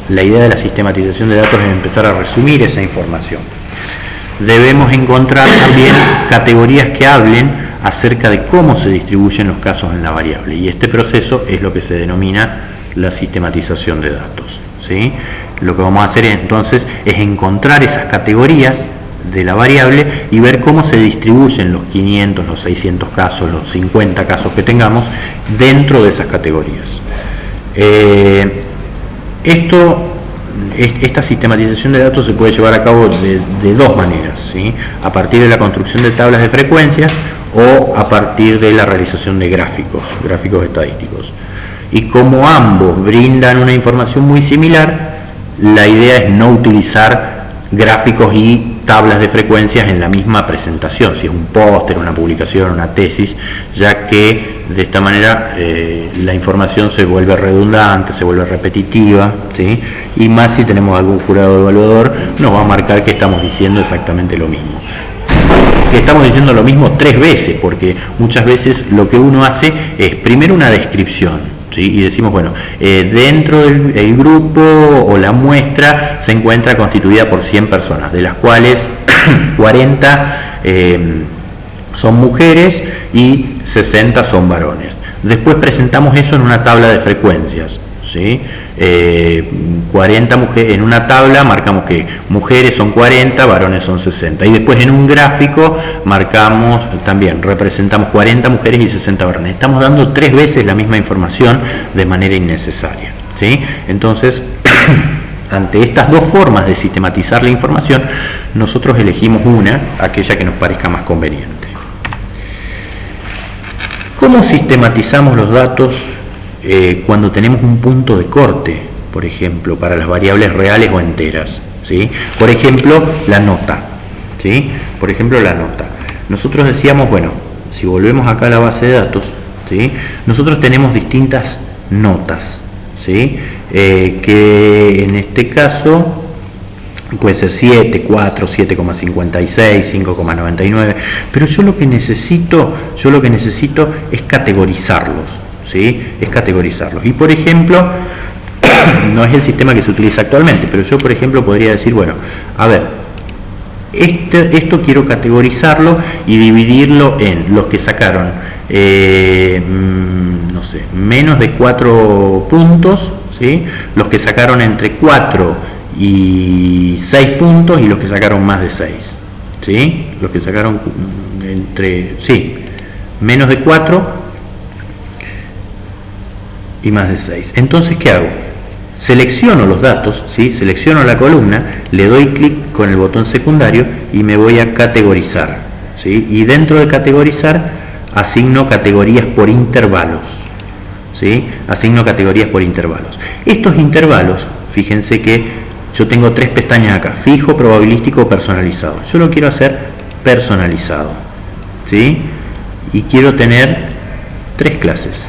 la idea de la sistematización de datos es empezar a resumir esa información. debemos encontrar también categorías que hablen acerca de cómo se distribuyen los casos en la variable, y este proceso es lo que se denomina la sistematización de datos, ¿sí? Lo que vamos a hacer entonces es encontrar esas categorías de la variable y ver cómo se distribuyen los 500, los 600 casos, los 50 casos que tengamos dentro de esas categorías. Esta sistematización de datos se puede llevar a cabo de dos maneras, ¿sí? A partir de la construcción de tablas de frecuencias o a partir de la realización de gráficos estadísticos. Y como ambos brindan una información muy similar, la idea es no utilizar gráficos y tablas de frecuencias en la misma presentación, si es un póster, una publicación, una tesis, ya que de esta manera la información se vuelve redundante, se vuelve repetitiva, ¿sí? Y más si tenemos algún jurado evaluador, nos va a marcar que estamos diciendo exactamente lo mismo. Que estamos diciendo lo mismo 3 veces, porque muchas veces lo que uno hace es primero una descripción, ¿sí? Y decimos, bueno, dentro del grupo o la muestra se encuentra constituida por 100 personas, de las cuales 40 son mujeres y 60 son varones. Después presentamos eso en una tabla de frecuencias, ¿sí? 40 mujeres, en una tabla marcamos que mujeres son 40, varones son 60, y después en un gráfico marcamos también, representamos 40 mujeres y 60 varones. Estamos dando 3 veces la misma información de manera innecesaria, ¿sí? Entonces, ante estas dos formas de sistematizar la información, nosotros elegimos aquella que nos parezca más conveniente. ¿Cómo sistematizamos los datos cuando tenemos un punto de corte, por ejemplo, para las variables reales o enteras, ¿sí? Por ejemplo, la nota, ¿sí? Por ejemplo, la nota. Nosotros decíamos, bueno, si volvemos acá a la base de datos, ¿sí? Nosotros tenemos distintas notas, ¿sí? Que en este caso puede ser 7, 4, 7,56, 5,99, pero yo lo que necesito es categorizarlos, ¿sí? Es categorizarlos. Y por ejemplo, no es el sistema que se utiliza actualmente, pero yo por ejemplo podría decir, bueno, a ver, esto quiero categorizarlo y dividirlo en los que sacaron no sé, menos de 4 puntos, ¿sí? Los que sacaron entre 4 y 6 puntos y los que sacaron más de 6, ¿sí? Los que sacaron menos de 4 y más de 6. Entonces, ¿qué hago? Selecciono los datos, ¿sí? Selecciono la columna, le doy clic con el botón secundario y me voy a categorizar, ¿sí? Y dentro de categorizar asigno categorías por intervalos, ¿sí? Asigno categorías por intervalos. Estos intervalos, fíjense que yo tengo 3 pestañas acá: fijo, probabilístico, personalizado. Yo lo quiero hacer personalizado, ¿sí? Y quiero tener 3 clases,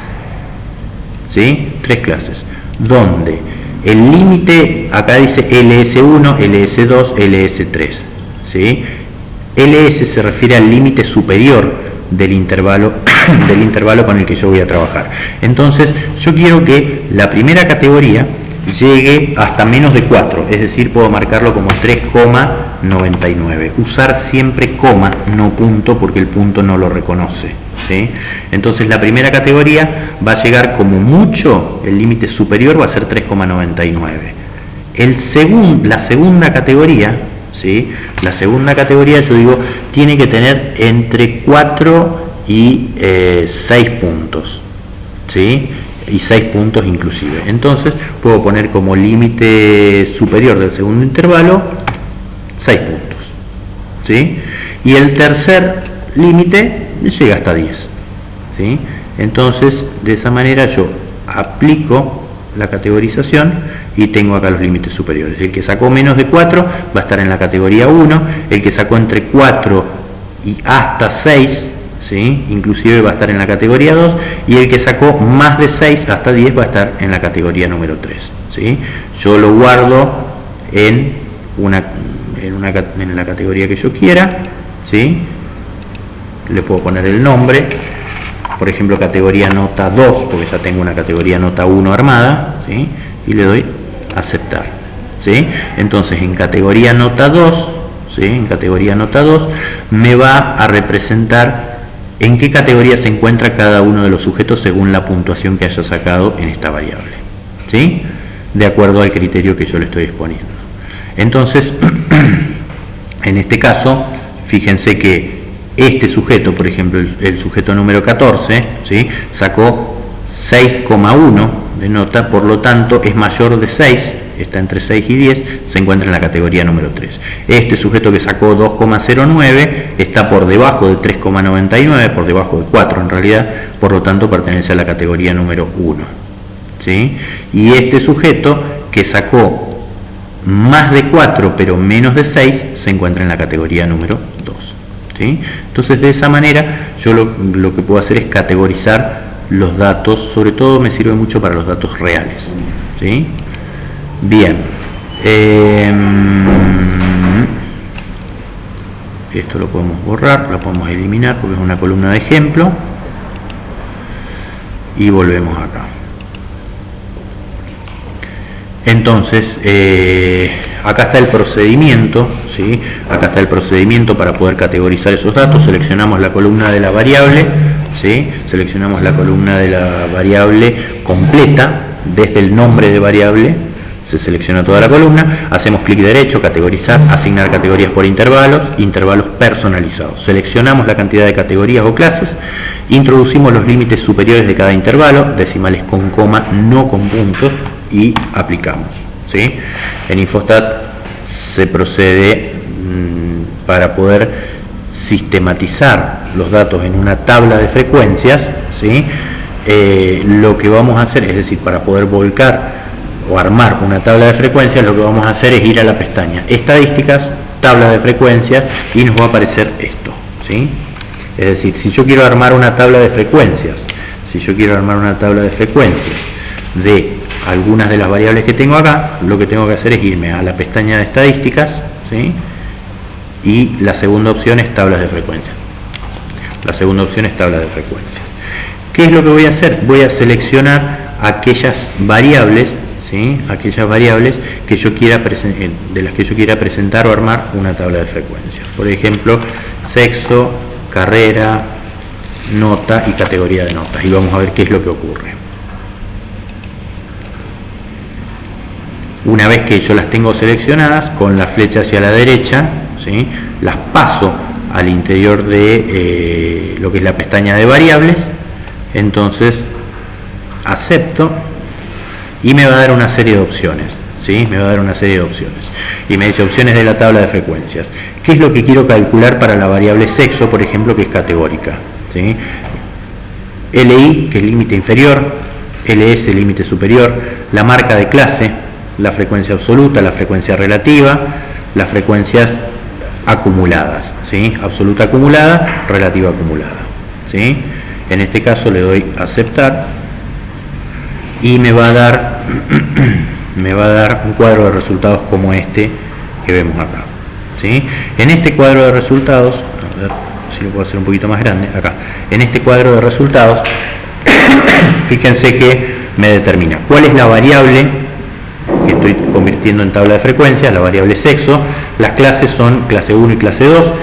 ¿sí? 3 clases, donde el límite, acá dice LS1, LS2, LS3, ¿sí? LS se refiere al límite superior del intervalo con el que yo voy a trabajar. Entonces, yo quiero que la primera categoría llegue hasta menos de 4, es decir, puedo marcarlo como 3,99. Usar siempre coma, no punto, porque el punto no lo reconoce, ¿sí? Entonces la primera categoría va a llegar como mucho, el límite superior va a ser 3,99. La segunda categoría, ¿sí? La segunda categoría, yo digo, tiene que tener entre 4 y 6 puntos, ¿sí? Y 6 puntos inclusive. Entonces puedo poner como límite superior del segundo intervalo 6 puntos, ¿sí? Y el tercer límite llega hasta 10, ¿sí? Entonces de esa manera yo aplico la categorización y tengo acá los límites superiores. El que sacó menos de 4 va a estar en la categoría 1, el que sacó entre 4 y hasta 6, ¿sí? Inclusive va a estar en la categoría 2, y el que sacó más de 6 hasta 10 va a estar en la categoría número 3, ¿sí? Yo lo guardo en la categoría que yo quiera, ¿sí? Le puedo poner el nombre, por ejemplo categoría nota 2, porque ya tengo una categoría nota 1 armada, ¿sí? Y le doy aceptar, ¿sí? Entonces en categoría nota 2, ¿sí? En categoría nota 2, me va a representar en qué categoría se encuentra cada uno de los sujetos según la puntuación que haya sacado en esta variable, ¿sí? De acuerdo al criterio que yo le estoy exponiendo. Entonces, en este caso, fíjense que este sujeto, por ejemplo, el sujeto número 14, ¿sí? Sacó 6,1 de nota, por lo tanto es mayor de 6, está entre 6 y 10, se encuentra en la categoría número 3. Este sujeto que sacó 2,09 está por debajo de 3,99, por debajo de 4 en realidad, por lo tanto pertenece a la categoría número 1, ¿sí? Y este sujeto que sacó más de 4 pero menos de 6 se encuentra en la categoría número 2, ¿sí? Entonces de esa manera yo lo que puedo hacer es categorizar los datos, sobre todo me sirve mucho para los datos reales, ¿sí? Bien, esto lo podemos borrar, lo podemos eliminar porque es una columna de ejemplo y volvemos acá. Entonces, acá está el procedimiento, ¿sí? Acá está el procedimiento para poder categorizar esos datos. Seleccionamos la columna de la variable, ¿sí? Seleccionamos la columna de la variable completa, desde el nombre de variable, se selecciona toda la columna, hacemos clic derecho, categorizar, asignar categorías por intervalos, intervalos personalizados. Seleccionamos la cantidad de categorías o clases, introducimos los límites superiores de cada intervalo, decimales con coma, no con puntos, y aplicamos, ¿sí? En Infostat se procede para poder sistematizar los datos en una tabla de frecuencias, ¿sí? Lo que vamos a hacer, es decir, para poder volcar o armar una tabla de frecuencias, lo que vamos a hacer es ir a la pestaña Estadísticas, Tabla de frecuencias, y nos va a aparecer esto, ¿sí? Es decir, si yo quiero armar una tabla de frecuencias, de algunas de las variables que tengo acá, lo que tengo que hacer es irme a la pestaña de Estadísticas, ¿sí? Y la segunda opción es Tablas de frecuencias. ¿Qué es lo que voy a hacer? Voy a seleccionar aquellas variables, ¿sí? Aquellas variables que yo quiera de las que yo quiera presentar o armar una tabla de frecuencias. Por ejemplo, sexo, carrera, nota y categoría de notas. Y vamos a ver qué es lo que ocurre. Una vez que yo las tengo seleccionadas, con la flecha hacia la derecha, ¿sí? Las paso al interior de lo que es la pestaña de variables. Entonces acepto y me va a dar una serie de opciones, ¿sí? Y me dice opciones de la tabla de frecuencias. ¿Qué es lo que quiero calcular para la variable sexo, por ejemplo, que es categórica, ¿sí? LI, que es límite inferior, LS, límite superior, la marca de clase, la frecuencia absoluta, la frecuencia relativa, las frecuencias acumuladas, ¿sí? Absoluta acumulada, relativa acumulada, ¿sí? En este caso le doy a aceptar y me va a dar un cuadro de resultados como este que vemos acá, ¿sí? En este cuadro de resultados, a ver si lo puedo hacer un poquito más grande, acá, en este cuadro de resultados, fíjense que me determina cuál es la variable que estoy convirtiendo en tabla de frecuencias, la variable sexo. Las clases son clase 1 y clase 2,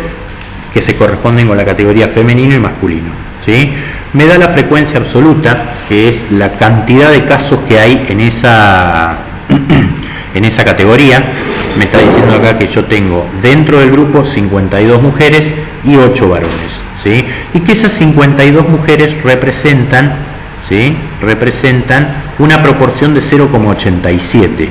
que se corresponden con la categoría femenino y masculino, ¿sí? Me da la frecuencia absoluta, que es la cantidad de casos que hay en esa categoría. Me está diciendo acá que yo tengo dentro del grupo 52 mujeres y 8 varones, ¿sí? Y que esas 52 mujeres representan, ¿sí? Representan una proporción de 0,87.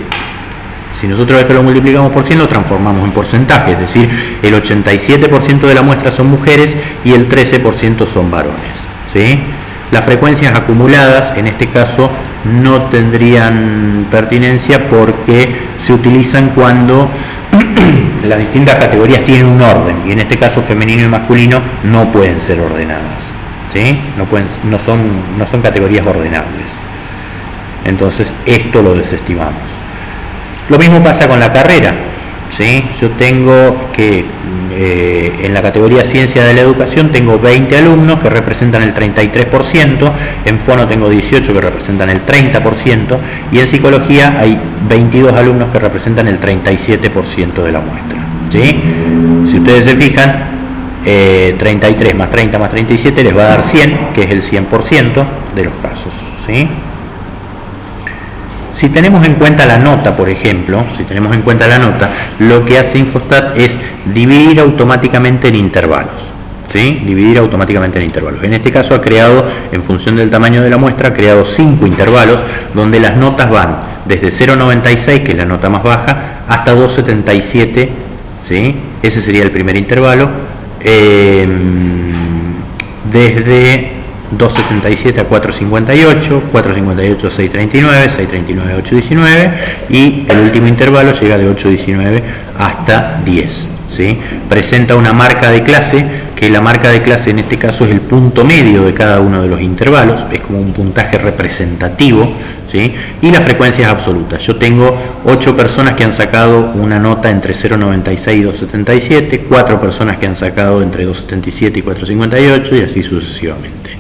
Si nosotros esto lo multiplicamos por 100, lo transformamos en porcentaje, es decir, el 87% de la muestra son mujeres y el 13% son varones, ¿sí? Las frecuencias acumuladas, en este caso, no tendrían pertinencia porque se utilizan cuando las distintas categorías tienen un orden, y en este caso femenino y masculino no pueden ser ordenadas, ¿sí? No son categorías ordenables. Entonces esto lo desestimamos. Lo mismo pasa con la carrera, ¿sí? Yo tengo que en la categoría Ciencia de la Educación tengo 20 alumnos que representan el 33%, en Fono tengo 18 que representan el 30%, y en Psicología hay 22 alumnos que representan el 37% de la muestra, ¿sí? Si ustedes se fijan, 33 más 30 más 37 les va a dar 100, que es el 100% de los casos, ¿sí? Si tenemos en cuenta la nota, por ejemplo, lo que hace Infostat es dividir automáticamente en intervalos, ¿sí? Dividir automáticamente en intervalos. En este caso ha creado, en función del tamaño de la muestra, ha creado 5 intervalos donde las notas van desde 0,96, que es la nota más baja, hasta 2,77, ¿sí? Ese sería el primer intervalo. Desde 2,77 a 4,58, 4,58 a 6,39, 6,39 a 8,19 y el último intervalo llega de 8,19 hasta 10, ¿sí? Presenta una marca de clase, que la marca de clase en este caso es el punto medio de cada uno de los intervalos, es como un puntaje representativo, ¿sí? Y la frecuencia es absoluta. Yo tengo 8 personas que han sacado una nota entre 0,96 y 2,77, 4 personas que han sacado entre 2,77 y 4,58 y así sucesivamente.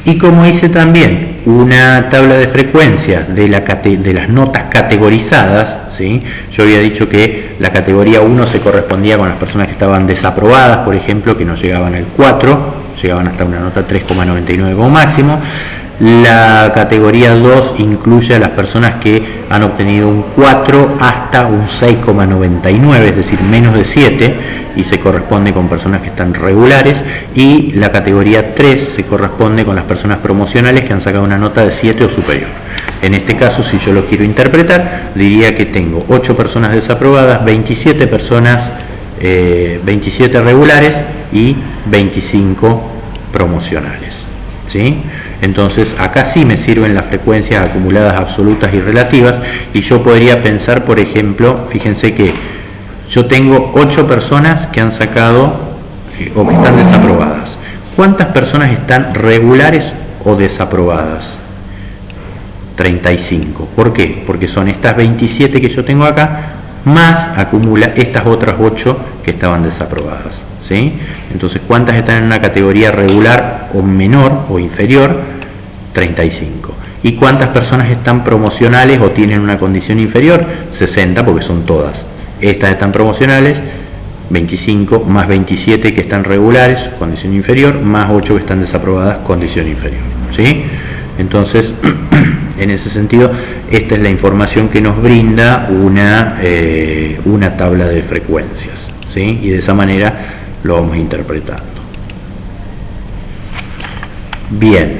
Y como hice también una tabla de frecuencias de las notas categorizadas, ¿sí? Yo había dicho que la categoría 1 se correspondía con las personas que estaban desaprobadas, por ejemplo, que no llegaban al 4, llegaban hasta una nota 3,99 como máximo. La categoría 2 incluye a las personas que han obtenido un 4 hasta un 6,99, es decir, menos de 7, y se corresponde con personas que están regulares, y la categoría 3 se corresponde con las personas promocionales que han sacado una nota de 7 o superior. En este caso, si yo lo quiero interpretar, diría que tengo 8 personas desaprobadas, 27 personas, 27 regulares y 25 promocionales, ¿sí? Entonces acá sí me sirven las frecuencias acumuladas absolutas y relativas, y yo podría pensar, por ejemplo, fíjense que yo tengo 8 personas que han sacado o que están desaprobadas. ¿Cuántas personas están regulares o desaprobadas? 35. ¿Por qué? Porque son estas 27 que yo tengo acá, más acumula estas otras 8 que estaban desaprobadas, ¿sí? Entonces, ¿cuántas están en una categoría regular o menor o inferior? 35. ¿Y cuántas personas están promocionales o tienen una condición inferior? 60, porque son todas. Estas están promocionales, 25, más 27 que están regulares, condición inferior, más 8 que están desaprobadas, condición inferior, ¿sí? Entonces, en ese sentido, esta es la información que nos brinda una tabla de frecuencias, ¿sí? Y de esa manera lo vamos interpretando. Bien,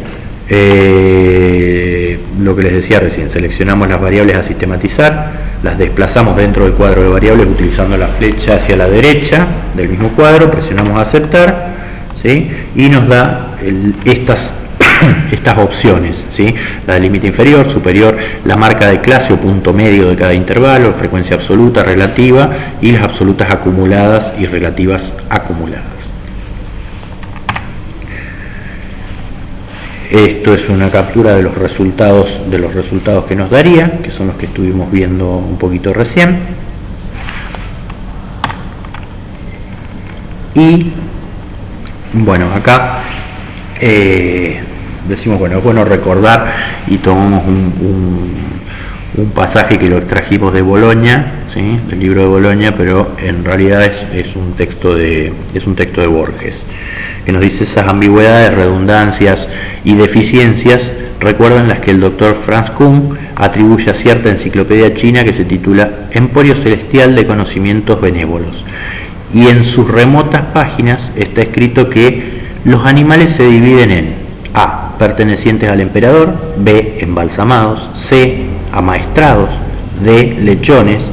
lo que les decía recién, seleccionamos las variables a sistematizar, las desplazamos dentro del cuadro de variables utilizando la flecha hacia la derecha del mismo cuadro, presionamos aceptar, ¿sí? Y nos da estas opciones, ¿sí? La del límite inferior, superior, la marca de clase o punto medio de cada intervalo, frecuencia absoluta, relativa, y las absolutas acumuladas y relativas acumuladas. Esto es una captura de los resultados que nos daría, que son los que estuvimos viendo un poquito recién. Y bueno, acá decimos, bueno, es bueno recordar, y tomamos un pasaje que lo extrajimos de Boloña, ¿sí? Del libro de Boloña, pero en realidad es un texto de Borges, que nos dice: esas ambigüedades, redundancias y deficiencias recuerdan las que el doctor Franz Kuhn atribuye a cierta enciclopedia china que se titula Emporio Celestial de Conocimientos Benévolos, y en sus remotas páginas está escrito que los animales se dividen en A, pertenecientes al emperador; B, embalsamados; C, amaestrados; D, lechones;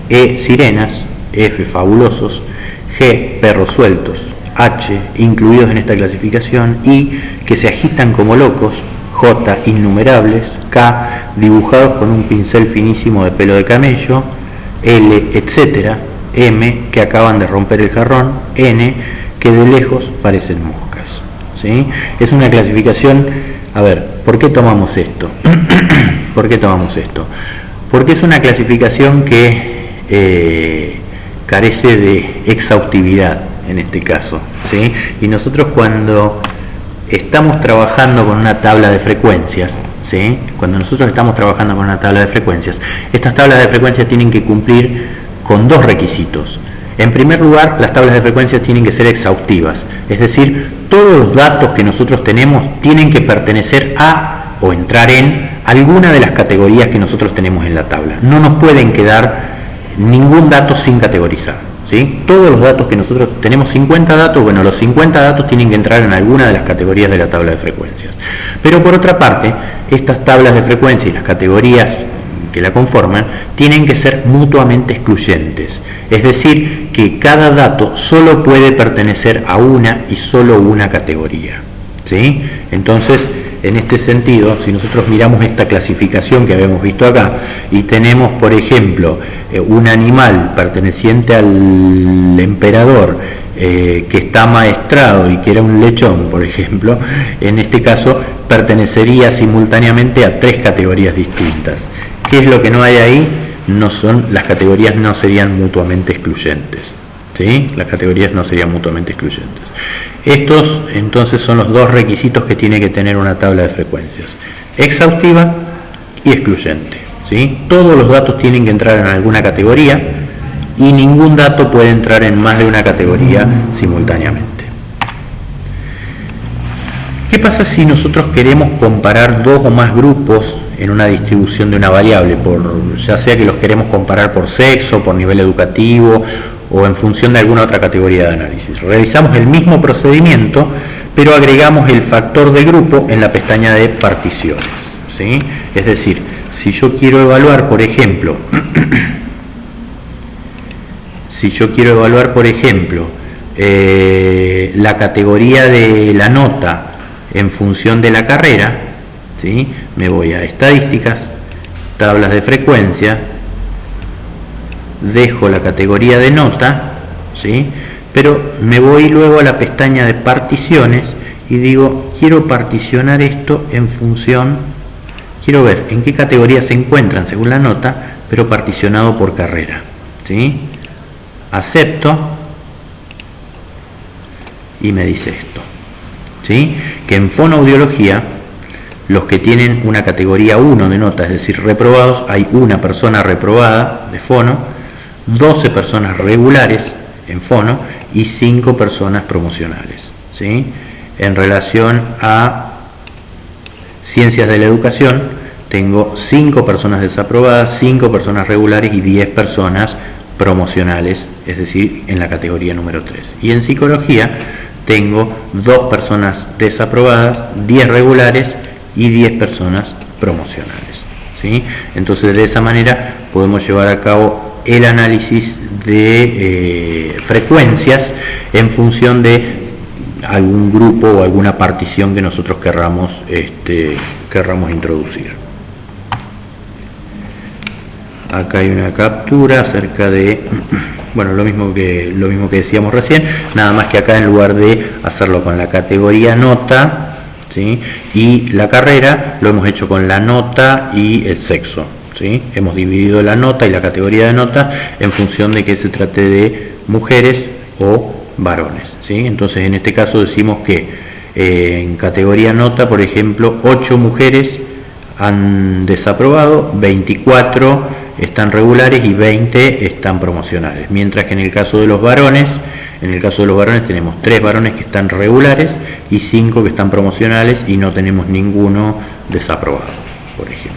E, sirenas; F, fabulosos; G, perros sueltos; H, incluidos en esta clasificación; I, que se agitan como locos; J, innumerables; K, dibujados con un pincel finísimo de pelo de camello; L, etcétera; M, que acaban de romper el jarrón; N, que de lejos parecen moscas, ¿sí? Es una clasificación. A ver, ¿por qué tomamos esto? ¿Por qué tomamos esto? Porque es una clasificación que carece de exhaustividad en este caso, ¿sí? Y nosotros, cuando estamos trabajando con una tabla de frecuencias, ¿sí? Estas tablas de frecuencias tienen que cumplir con dos requisitos. En primer lugar, las tablas de frecuencias tienen que ser exhaustivas, es decir, todos los datos que nosotros tenemos tienen que pertenecer a o entrar en alguna de las categorías que nosotros tenemos en la tabla. No nos pueden quedar ningún dato sin categorizar, ¿sí? Todos los datos que nosotros tenemos, 50 datos, bueno, los 50 datos tienen que entrar en alguna de las categorías de la tabla de frecuencias. Pero por otra parte, estas tablas de frecuencia y las categorías que la conforman tienen que ser mutuamente excluyentes, es decir, que cada dato solo puede pertenecer a una y solo una categoría, ¿sí? Entonces, en este sentido, si nosotros miramos esta clasificación que habíamos visto acá y tenemos, por ejemplo, un animal perteneciente al emperador que está amaestrado y que era un lechón, por ejemplo, en este caso pertenecería simultáneamente a tres categorías distintas. ¿Qué es lo que no hay ahí? Las categorías no serían mutuamente excluyentes, ¿sí? Las categorías no serían mutuamente excluyentes. Estos entonces son los dos requisitos que tiene que tener una tabla de frecuencias: exhaustiva y excluyente, ¿sí? Todos los datos tienen que entrar en alguna categoría y ningún dato puede entrar en más de una categoría simultáneamente. ¿Qué pasa si nosotros queremos comparar dos o más grupos en una distribución de una variable, ya sea que los queremos comparar por sexo, por nivel educativo o en función de alguna otra categoría de análisis? Realizamos el mismo procedimiento, pero agregamos el factor de grupo en la pestaña de particiones, ¿sí? Es decir, si yo quiero evaluar, por ejemplo, la categoría de la nota en función de la carrera, ¿sí? Me voy a estadísticas, tablas de frecuencia, dejo la categoría de nota, ¿sí? Pero me voy luego a la pestaña de particiones y digo, quiero particionar esto en función, quiero ver en qué categoría se encuentran según la nota, pero particionado por carrera, ¿sí? Acepto y me dice esto, ¿sí? Que en fonoaudiología, los que tienen una categoría 1 de nota, es decir, reprobados, hay una persona reprobada de fono, 12 personas regulares en fono y 5 personas promocionales, ¿sí? En relación a ciencias de la educación, tengo 5 personas desaprobadas, 5 personas regulares y 10 personas promocionales, es decir, en la categoría número 3. Y en psicología tengo 2 personas desaprobadas, 10 regulares y 10 personas promocionales, ¿sí? Entonces, de esa manera podemos llevar a cabo el análisis de frecuencias en función de algún grupo o alguna partición que nosotros querramos introducir. Acá hay una captura acerca de, bueno, lo mismo que decíamos recién, nada más que acá en lugar de hacerlo con la categoría nota, ¿sí? Y la carrera, lo hemos hecho con la nota y el sexo, ¿sí? Hemos dividido la nota y la categoría de nota en función de que se trate de mujeres o varones, ¿sí? Entonces, en este caso decimos que en categoría nota, por ejemplo, 8 mujeres han desaprobado, 24 están regulares y 20 están promocionales, mientras que en el caso de los varones, tenemos 3 varones que están regulares y 5 que están promocionales y no tenemos ninguno desaprobado, por ejemplo.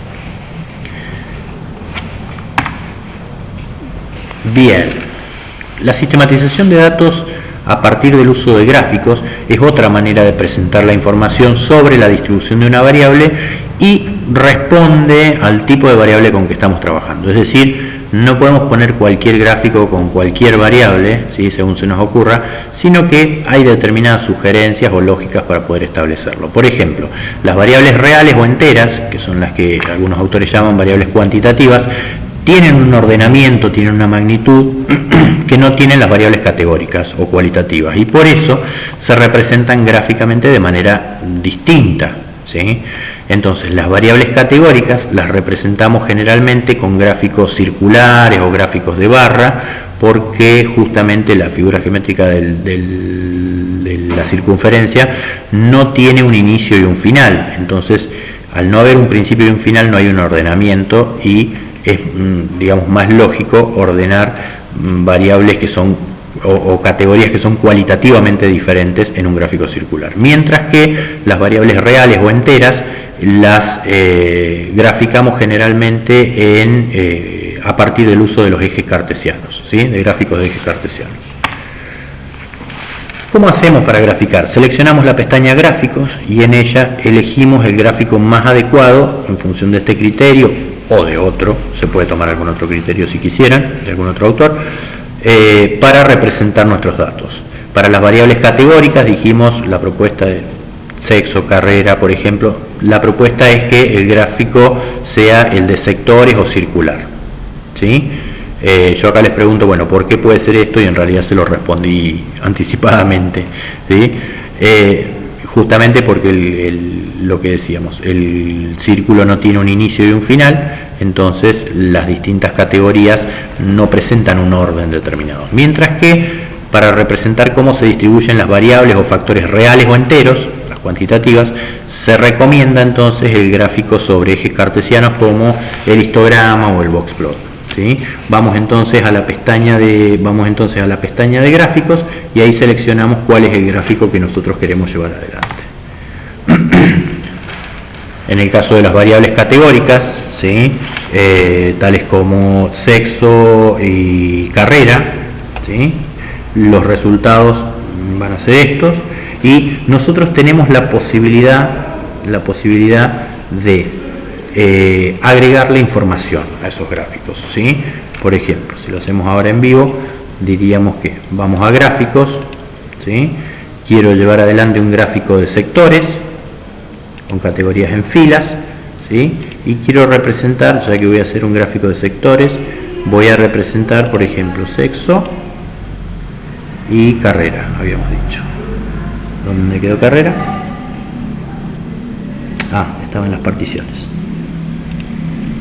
Bien, la sistematización de datos a partir del uso de gráficos es otra manera de presentar la información sobre la distribución de una variable y responde al tipo de variable con que estamos trabajando. Es decir, no podemos poner cualquier gráfico con cualquier variable, ¿sí? Según se nos ocurra, sino que hay determinadas sugerencias o lógicas para poder establecerlo. Por ejemplo, las variables reales o enteras, que son las que algunos autores llaman variables cuantitativas, tienen un ordenamiento, tienen una magnitud que no tienen las variables categóricas o cualitativas, y por eso se representan gráficamente de manera distinta, ¿sí? Entonces, las variables categóricas las representamos generalmente con gráficos circulares o gráficos de barra, porque justamente la figura geométrica de la circunferencia no tiene un inicio y un final. Entonces, al no haber un principio y un final, no hay un ordenamiento y es, digamos, más lógico ordenar variables que son o categorías que son cualitativamente diferentes en un gráfico circular, mientras que las variables reales o enteras las graficamos generalmente a partir del uso de los ejes cartesianos, ¿sí? De gráficos de ejes cartesianos. ¿Cómo hacemos para graficar? Seleccionamos la pestaña Gráficos y en ella elegimos el gráfico más adecuado en función de este criterio o de otro, se puede tomar algún otro criterio si quisieran, de algún otro autor, para representar nuestros datos. Para las variables categóricas dijimos la propuesta de sexo, carrera, por ejemplo, la propuesta es que el gráfico sea el de sectores o circular, ¿sí? Yo acá les pregunto, bueno, ¿por qué puede ser esto? Y en realidad se lo respondí anticipadamente, ¿sí? Justamente porque lo que decíamos, el círculo no tiene un inicio y un final, entonces las distintas categorías no presentan un orden determinado. Mientras que para representar cómo se distribuyen las variables o factores reales o enteros, las cuantitativas, se recomienda entonces el gráfico sobre ejes cartesianos como el histograma o el boxplot, ¿sí? Vamos entonces a la pestaña de gráficos y ahí seleccionamos cuál es el gráfico que nosotros queremos llevar adelante. En el caso de las variables categóricas, ¿sí? Tales como sexo y carrera, ¿sí? Los resultados van a ser estos y nosotros tenemos la posibilidad de agregarle información a esos gráficos, ¿sí? Por ejemplo, si lo hacemos ahora en vivo, diríamos que vamos a gráficos, ¿sí? Quiero llevar adelante un gráfico de sectores con categorías en filas, ¿sí? Y quiero representar, ya que voy a hacer un gráfico de sectores, voy a representar, por ejemplo, sexo y carrera, habíamos dicho. ¿Dónde quedó carrera? Estaba en las particiones.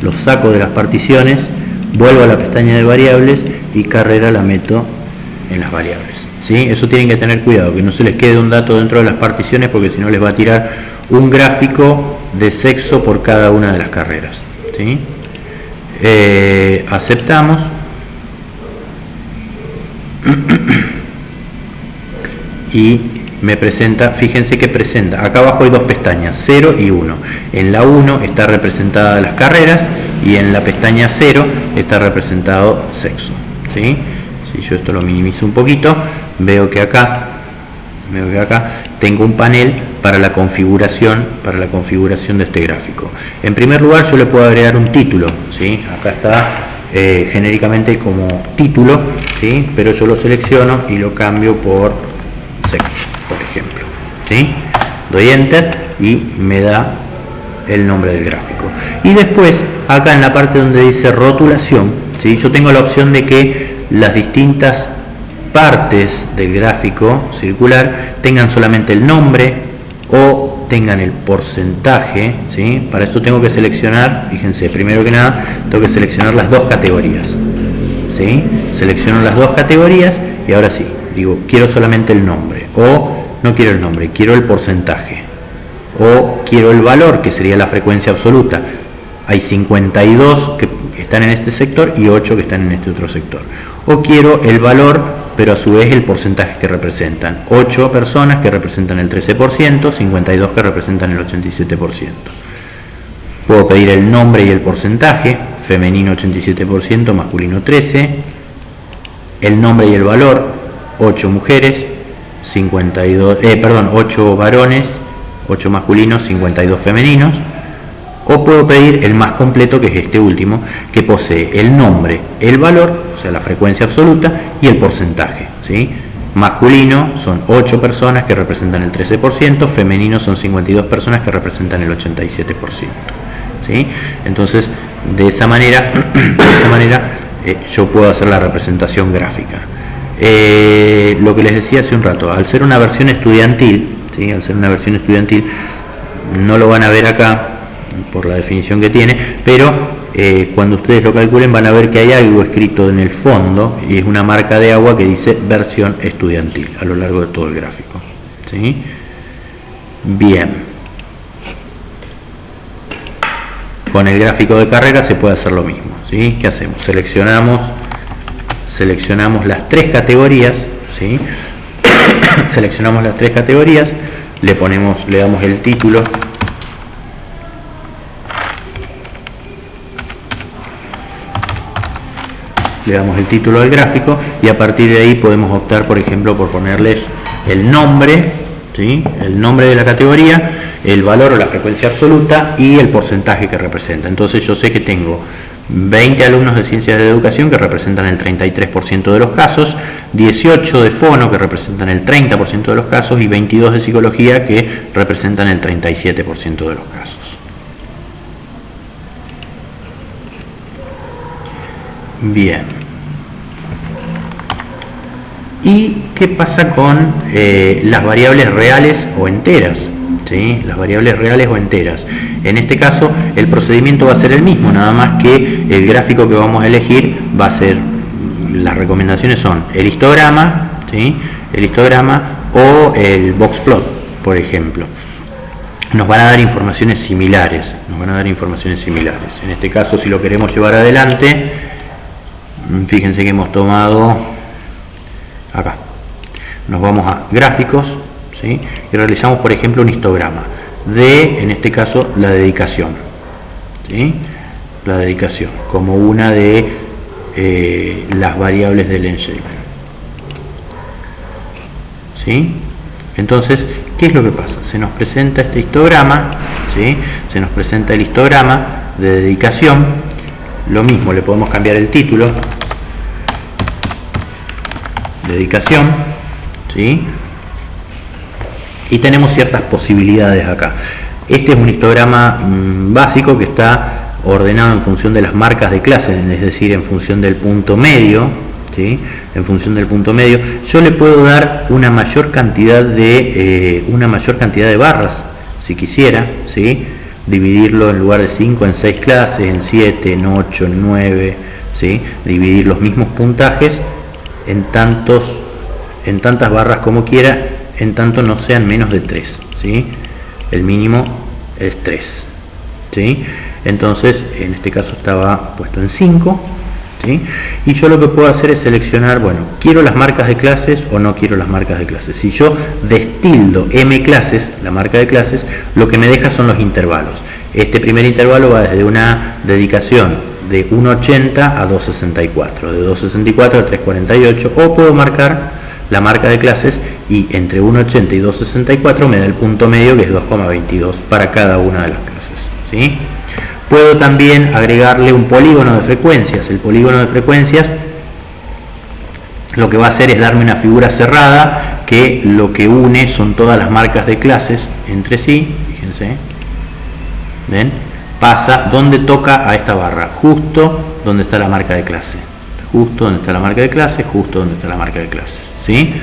Lo saco de las particiones, vuelvo a la pestaña de variables y carrera la meto en las variables, ¿sí? Eso tienen que tener cuidado, que no se les quede un dato dentro de las particiones porque si no les va a tirar un gráfico de sexo por cada una de las carreras, ¿sí? Aceptamos y me presenta, fíjense que presenta, acá abajo hay dos pestañas, 0 y 1. En la 1 está representada las carreras y en la pestaña 0 está representado sexo, ¿sí? Si yo esto lo minimizo un poquito, veo que acá tengo un panel para la configuración de este gráfico. En primer lugar, yo le puedo agregar un título, ¿sí? Acá está genéricamente como título, ¿sí? Pero yo lo selecciono y lo cambio por sexo, por ejemplo, ¿sí? Doy enter y me da el nombre del gráfico. Y después, acá en la parte donde dice rotulación, ¿sí? Yo tengo la opción de que las distintas partes del gráfico circular tengan solamente el nombre o tengan el porcentaje, ¿sí? Para eso tengo que seleccionar, fíjense, primero que nada tengo que seleccionar las dos categorías, ¿sí? Selecciono las dos categorías y ahora sí, digo, quiero solamente el nombre o no quiero el nombre, quiero el porcentaje o quiero el valor, que sería la frecuencia absoluta. Hay 52 que están en este sector y 8 que están en este otro sector. O quiero el valor, pero a su vez el porcentaje que representan. 8 personas que representan el 13%, 52 que representan el 87%. Puedo pedir el nombre y el porcentaje, femenino 87%, masculino 13%. El nombre y el valor, 8 mujeres, 8 varones, 8 masculinos, 52 femeninos. O puedo pedir el más completo, que es este último, que posee el nombre, el valor, o sea, la frecuencia absoluta, y el porcentaje, ¿sí? Masculino son 8 personas que representan el 13%, femenino son 52 personas que representan el 87%, ¿sí? Entonces, de esa manera yo puedo hacer la representación gráfica. Lo que les decía hace un rato, al ser una versión estudiantil, ¿sí? Al ser una versión estudiantil, no lo van a ver acá, por la definición que tiene, pero cuando ustedes lo calculen van a ver que hay algo escrito en el fondo y es una marca de agua que dice versión estudiantil a lo largo de todo el gráfico, ¿sí? Bien, con el gráfico de carrera se puede hacer lo mismo, ¿sí? ¿Qué hacemos? Seleccionamos las tres categorías, ¿sí? Seleccionamos las tres categorías, le damos el título, al gráfico, y a partir de ahí podemos optar, por ejemplo, por ponerles el nombre, ¿sí? El nombre de la categoría, el valor o la frecuencia absoluta y el porcentaje que representa. Entonces yo sé que tengo 20 alumnos de Ciencias de la Educación que representan el 33% de los casos, 18 de Fono que representan el 30% de los casos y 22 de Psicología que representan el 37% de los casos. Bien. ¿Y qué pasa con las variables reales o enteras? ¿Sí? Las variables reales o enteras. En este caso el procedimiento va a ser el mismo, nada más que el gráfico que vamos a elegir va a ser, las recomendaciones son el histograma, ¿sí? El histograma o el box plot, por ejemplo. Nos van a dar informaciones similares, En este caso, si lo queremos llevar adelante, fíjense que hemos tomado acá, nos vamos a gráficos, ¿sí? Y realizamos, por ejemplo, un histograma de, en este caso, la dedicación, ¿sí? La dedicación como una de las variables del enseñamiento, ¿sí? Entonces, ¿qué es lo que pasa? Se nos presenta este histograma, ¿sí? Se nos presenta el histograma de dedicación. Lo mismo, le podemos cambiar el título, dedicación, ¿sí? Y tenemos ciertas posibilidades acá. Este es un histograma básico que está ordenado en función de las marcas de clase, es decir, en función del punto medio, ¿sí? En función del punto medio. Yo le puedo dar una mayor cantidad de barras, si quisiera, ¿sí? Dividirlo en lugar de 5 en 6 clases, en 7, en 8, en 9, ¿sí? Dividir los mismos puntajes en tantas barras como quiera, en tanto no sean menos de 3, ¿sí? El mínimo es 3, ¿sí? Entonces, en este caso estaba puesto en 5, ¿sí? Y yo lo que puedo hacer es seleccionar, bueno, ¿quiero las marcas de clases o no quiero las marcas de clases? Si yo destildo M clases, la marca de clases, lo que me deja son los intervalos. Este primer intervalo va desde una dedicación de 1.80 a 2.64, de 2.64 a 3.48, o puedo marcar la marca de clases y entre 1.80 y 2.64 me da el punto medio, que es 2.22 para cada una de las clases, ¿sí? Puedo también agregarle un polígono de frecuencias. El polígono de frecuencias lo que va a hacer es darme una figura cerrada que lo que une son todas las marcas de clases entre sí. Fíjense, ¿ven? Pasa donde toca a esta barra, justo donde está la marca de clase, justo donde está la marca de clase, justo donde está la marca de clase, ¿sí?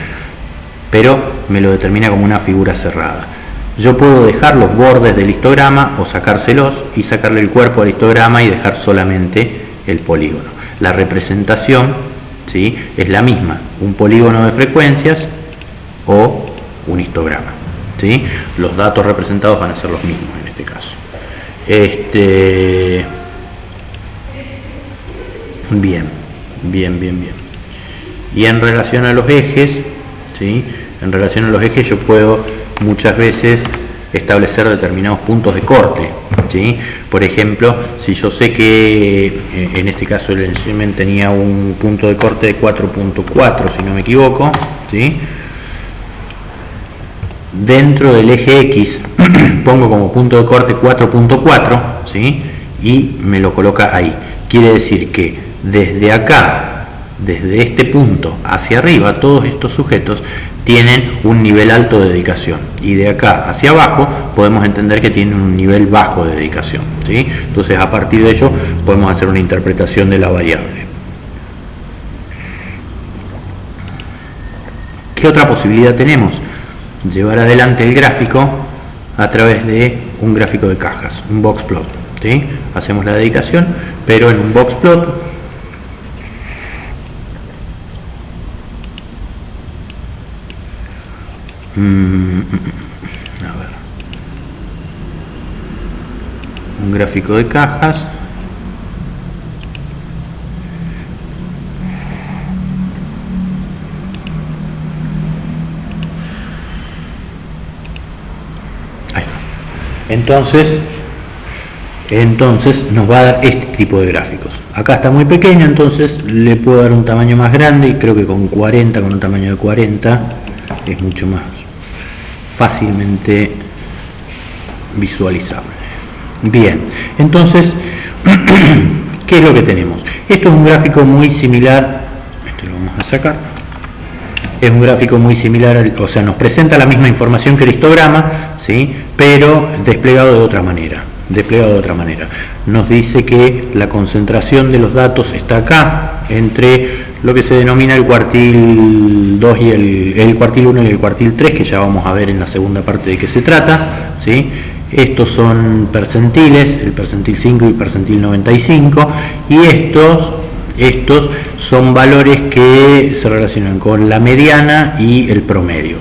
Pero me lo determina como una figura cerrada. Yo puedo dejar los bordes del histograma o sacárselos y sacarle el cuerpo al histograma y dejar solamente el polígono. La representación, ¿sí?, es la misma, un polígono de frecuencias o un histograma, ¿sí? Los datos representados van a ser los mismos en este caso. Bien. Y en relación a los ejes, ¿sí?, yo puedo muchas veces establecer determinados puntos de corte, ¿sí? Por ejemplo, si yo sé que en este caso el enseñamiento tenía un punto de corte de 4.4, si no me equivoco, ¿sí? Dentro del eje X pongo como punto de corte 4.4, ¿sí? Y me lo coloca ahí. Quiere decir que desde acá, desde este punto hacia arriba, todos estos sujetos tienen un nivel alto de dedicación, y de acá hacia abajo podemos entender que tienen un nivel bajo de dedicación, ¿sí? Entonces, a partir de ello podemos hacer una interpretación de la variable. ¿Qué otra posibilidad tenemos? Llevar adelante el gráfico a través de un gráfico de cajas, un box plot, ¿sí? Hacemos la dedicación, pero en un box plot a ver, un gráfico de cajas, Entonces nos va a dar este tipo de gráficos. Acá está muy pequeño, entonces le puedo dar un tamaño más grande, y creo que con un tamaño de 40 es mucho más fácilmente visualizable. Bien, entonces ¿qué es lo que tenemos? Esto es un gráfico muy similar, este lo vamos a sacar, es un gráfico muy similar, o sea, nos presenta la misma información que el histograma, ¿sí? Pero desplegado de otra manera. Nos dice que la concentración de los datos está acá, entre lo que se denomina el cuartil 2 y el cuartil 1 y el cuartil 3, que ya vamos a ver en la segunda parte de qué se trata, ¿sí? Estos son percentiles, el percentil 5 y el percentil 95, y estos son valores que se relacionan con la mediana y el promedio.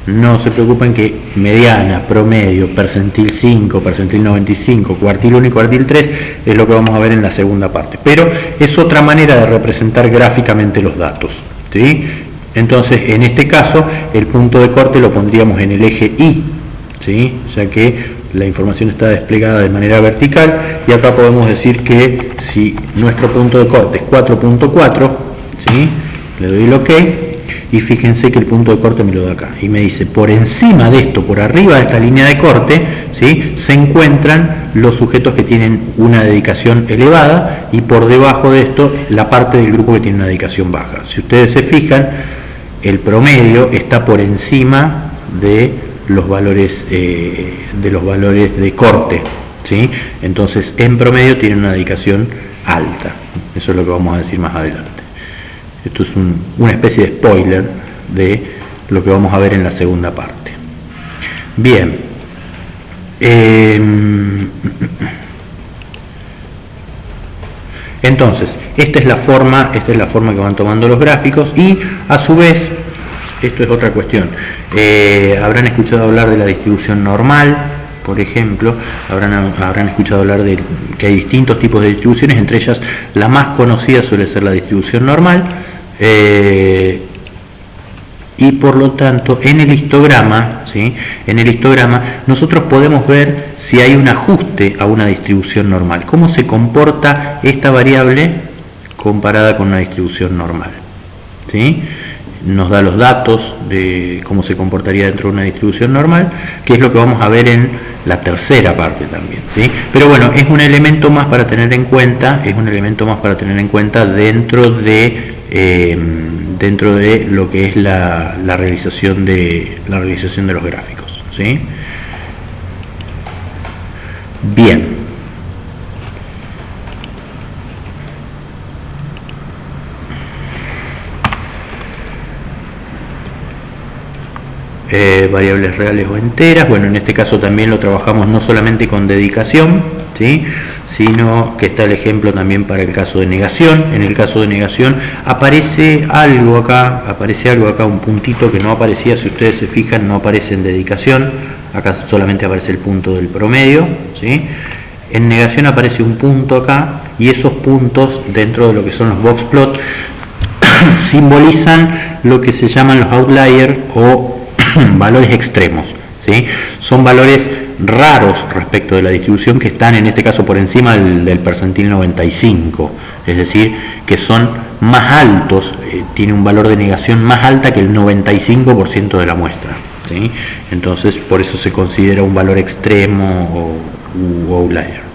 No se preocupen que mediana, promedio, percentil 5, percentil 95, cuartil 1 y cuartil 3 es lo que vamos a ver en la segunda parte. Pero es otra manera de representar gráficamente los datos, ¿sí? Entonces, en este caso, el punto de corte lo pondríamos en el eje Y, ¿sí? Ya que la información está desplegada de manera vertical, y acá podemos decir que si nuestro punto de corte es 4.4, ¿sí? Le doy el OK, y fíjense que el punto de corte me lo da acá, y me dice, por encima de esto, por arriba de esta línea de corte, ¿sí? Se encuentran los sujetos que tienen una dedicación elevada, y por debajo de esto, la parte del grupo que tiene una dedicación baja. Si ustedes se fijan, el promedio está por encima de los valores de corte, ¿sí? Entonces, en promedio tiene una dedicación alta. Eso es lo que vamos a decir más adelante. Esto es una especie de spoiler de lo que vamos a ver en la segunda parte. Bien. Entonces, esta es la forma que van tomando los gráficos, y a su vez, esto es otra cuestión. Habrán escuchado hablar de la distribución normal, por ejemplo, habrán escuchado hablar de que hay distintos tipos de distribuciones, entre ellas la más conocida suele ser la distribución normal, y por lo tanto en el histograma, ¿sí? En el histograma nosotros podemos ver si hay un ajuste a una distribución normal, cómo se comporta esta variable comparada con una distribución normal, ¿sí? Nos da los datos de cómo se comportaría dentro de una distribución normal, que es lo que vamos a ver en la tercera parte también, ¿sí? Pero bueno, es un elemento más para tener en cuenta, dentro de lo que es la realización de los gráficos, ¿sí? Bien. Variables reales o enteras, bueno, en este caso también lo trabajamos no solamente con dedicación, ¿sí? Sino que está el ejemplo también para el caso de negación. En el caso de negación aparece algo acá, un puntito que no aparecía, si ustedes se fijan, no aparece en dedicación, acá solamente aparece el punto del promedio, ¿sí? En negación aparece un punto acá, y esos puntos dentro de lo que son los box plot simbolizan lo que se llaman los outliers o valores extremos, ¿sí? Son valores raros respecto de la distribución, que están en este caso por encima del percentil 95, es decir, que son más altos, tiene un valor de negación más alta que el 95% de la muestra, ¿sí? Entonces por eso se considera un valor extremo o outlier.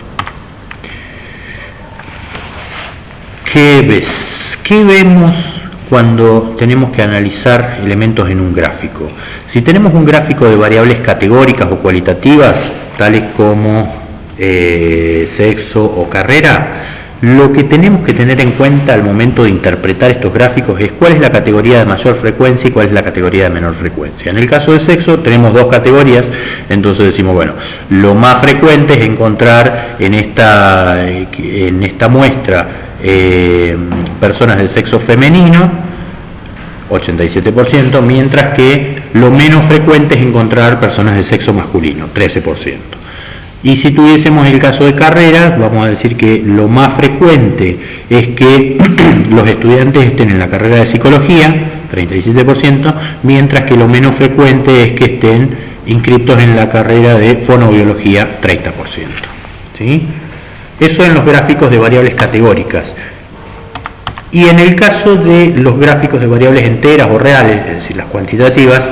¿Qué vemos cuando tenemos que analizar elementos en un gráfico? Si tenemos un gráfico de variables categóricas o cualitativas, tales como sexo o carrera, lo que tenemos que tener en cuenta al momento de interpretar estos gráficos es cuál es la categoría de mayor frecuencia y cuál es la categoría de menor frecuencia. En el caso de sexo tenemos dos categorías, entonces decimos, bueno, lo más frecuente es encontrar en esta muestra personas del sexo femenino, 87%, mientras que lo menos frecuente es encontrar personas de sexo masculino, 13%. Y si tuviésemos el caso de carrera, vamos a decir que lo más frecuente es que los estudiantes estén en la carrera de psicología, 37%, mientras que lo menos frecuente es que estén inscriptos en la carrera de fonoaudiología 30%. ¿Sí? Eso en los gráficos de variables categóricas. Y en el caso de los gráficos de variables enteras o reales, es decir, las cuantitativas,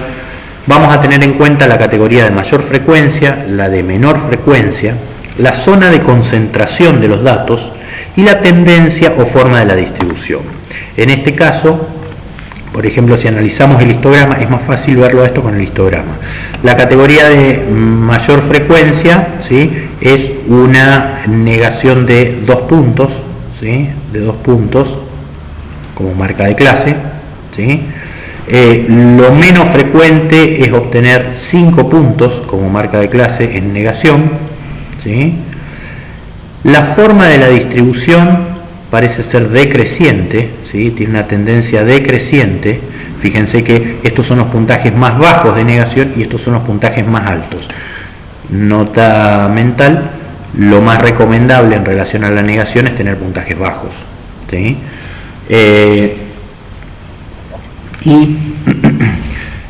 vamos a tener en cuenta la categoría de mayor frecuencia, la de menor frecuencia, la zona de concentración de los datos y la tendencia o forma de la distribución. En este caso, por ejemplo, si analizamos el histograma, es más fácil verlo esto con el histograma. La categoría de mayor frecuencia, ¿sí?, es una negación de 2 puntos, ¿sí?, de 2 puntos como marca de clase, ¿sí? Lo menos frecuente es obtener 5 puntos como marca de clase en negación, ¿sí? La forma de la distribución parece ser decreciente, ¿sí?, tiene una tendencia decreciente. Fíjense que estos son los puntajes más bajos de negación y estos son los puntajes más altos. Nota mental: lo más recomendable en relación a la negación es tener puntajes bajos, ¿sí? Y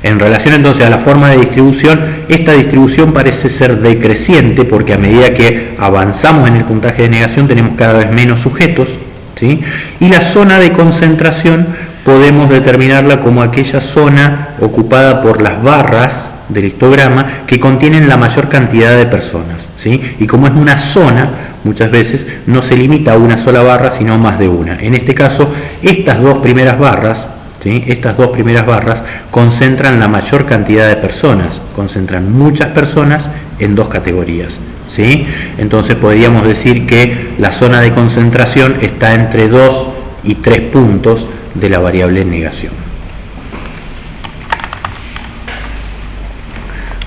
en relación entonces a la forma de distribución, esta distribución parece ser decreciente porque a medida que avanzamos en el puntaje de negación tenemos cada vez menos sujetos, ¿sí? Y la zona de concentración podemos determinarla como aquella zona ocupada por las barras del histograma que contienen la mayor cantidad de personas, ¿sí? Y como es una zona, muchas veces no se limita a una sola barra, sino más de una. En este caso, estas dos primeras barras, ¿sí?, estas dos primeras barras concentran la mayor cantidad de personas, concentran muchas personas en dos categorías, ¿sí? Entonces podríamos decir que la zona de concentración está entre 2 y 3 puntos de la variable negación.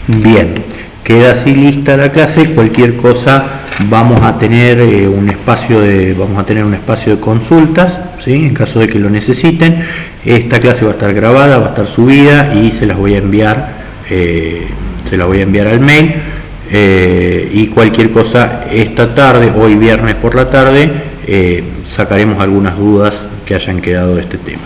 Bien, queda así lista la clase. Cualquier cosa vamos a tener un espacio de consultas, ¿sí?, en caso de que lo necesiten. Esta clase va a estar grabada, va a estar subida y se las voy a enviar al mail, y cualquier cosa esta tarde, hoy viernes por la tarde, sacaremos algunas dudas que hayan quedado de este tema.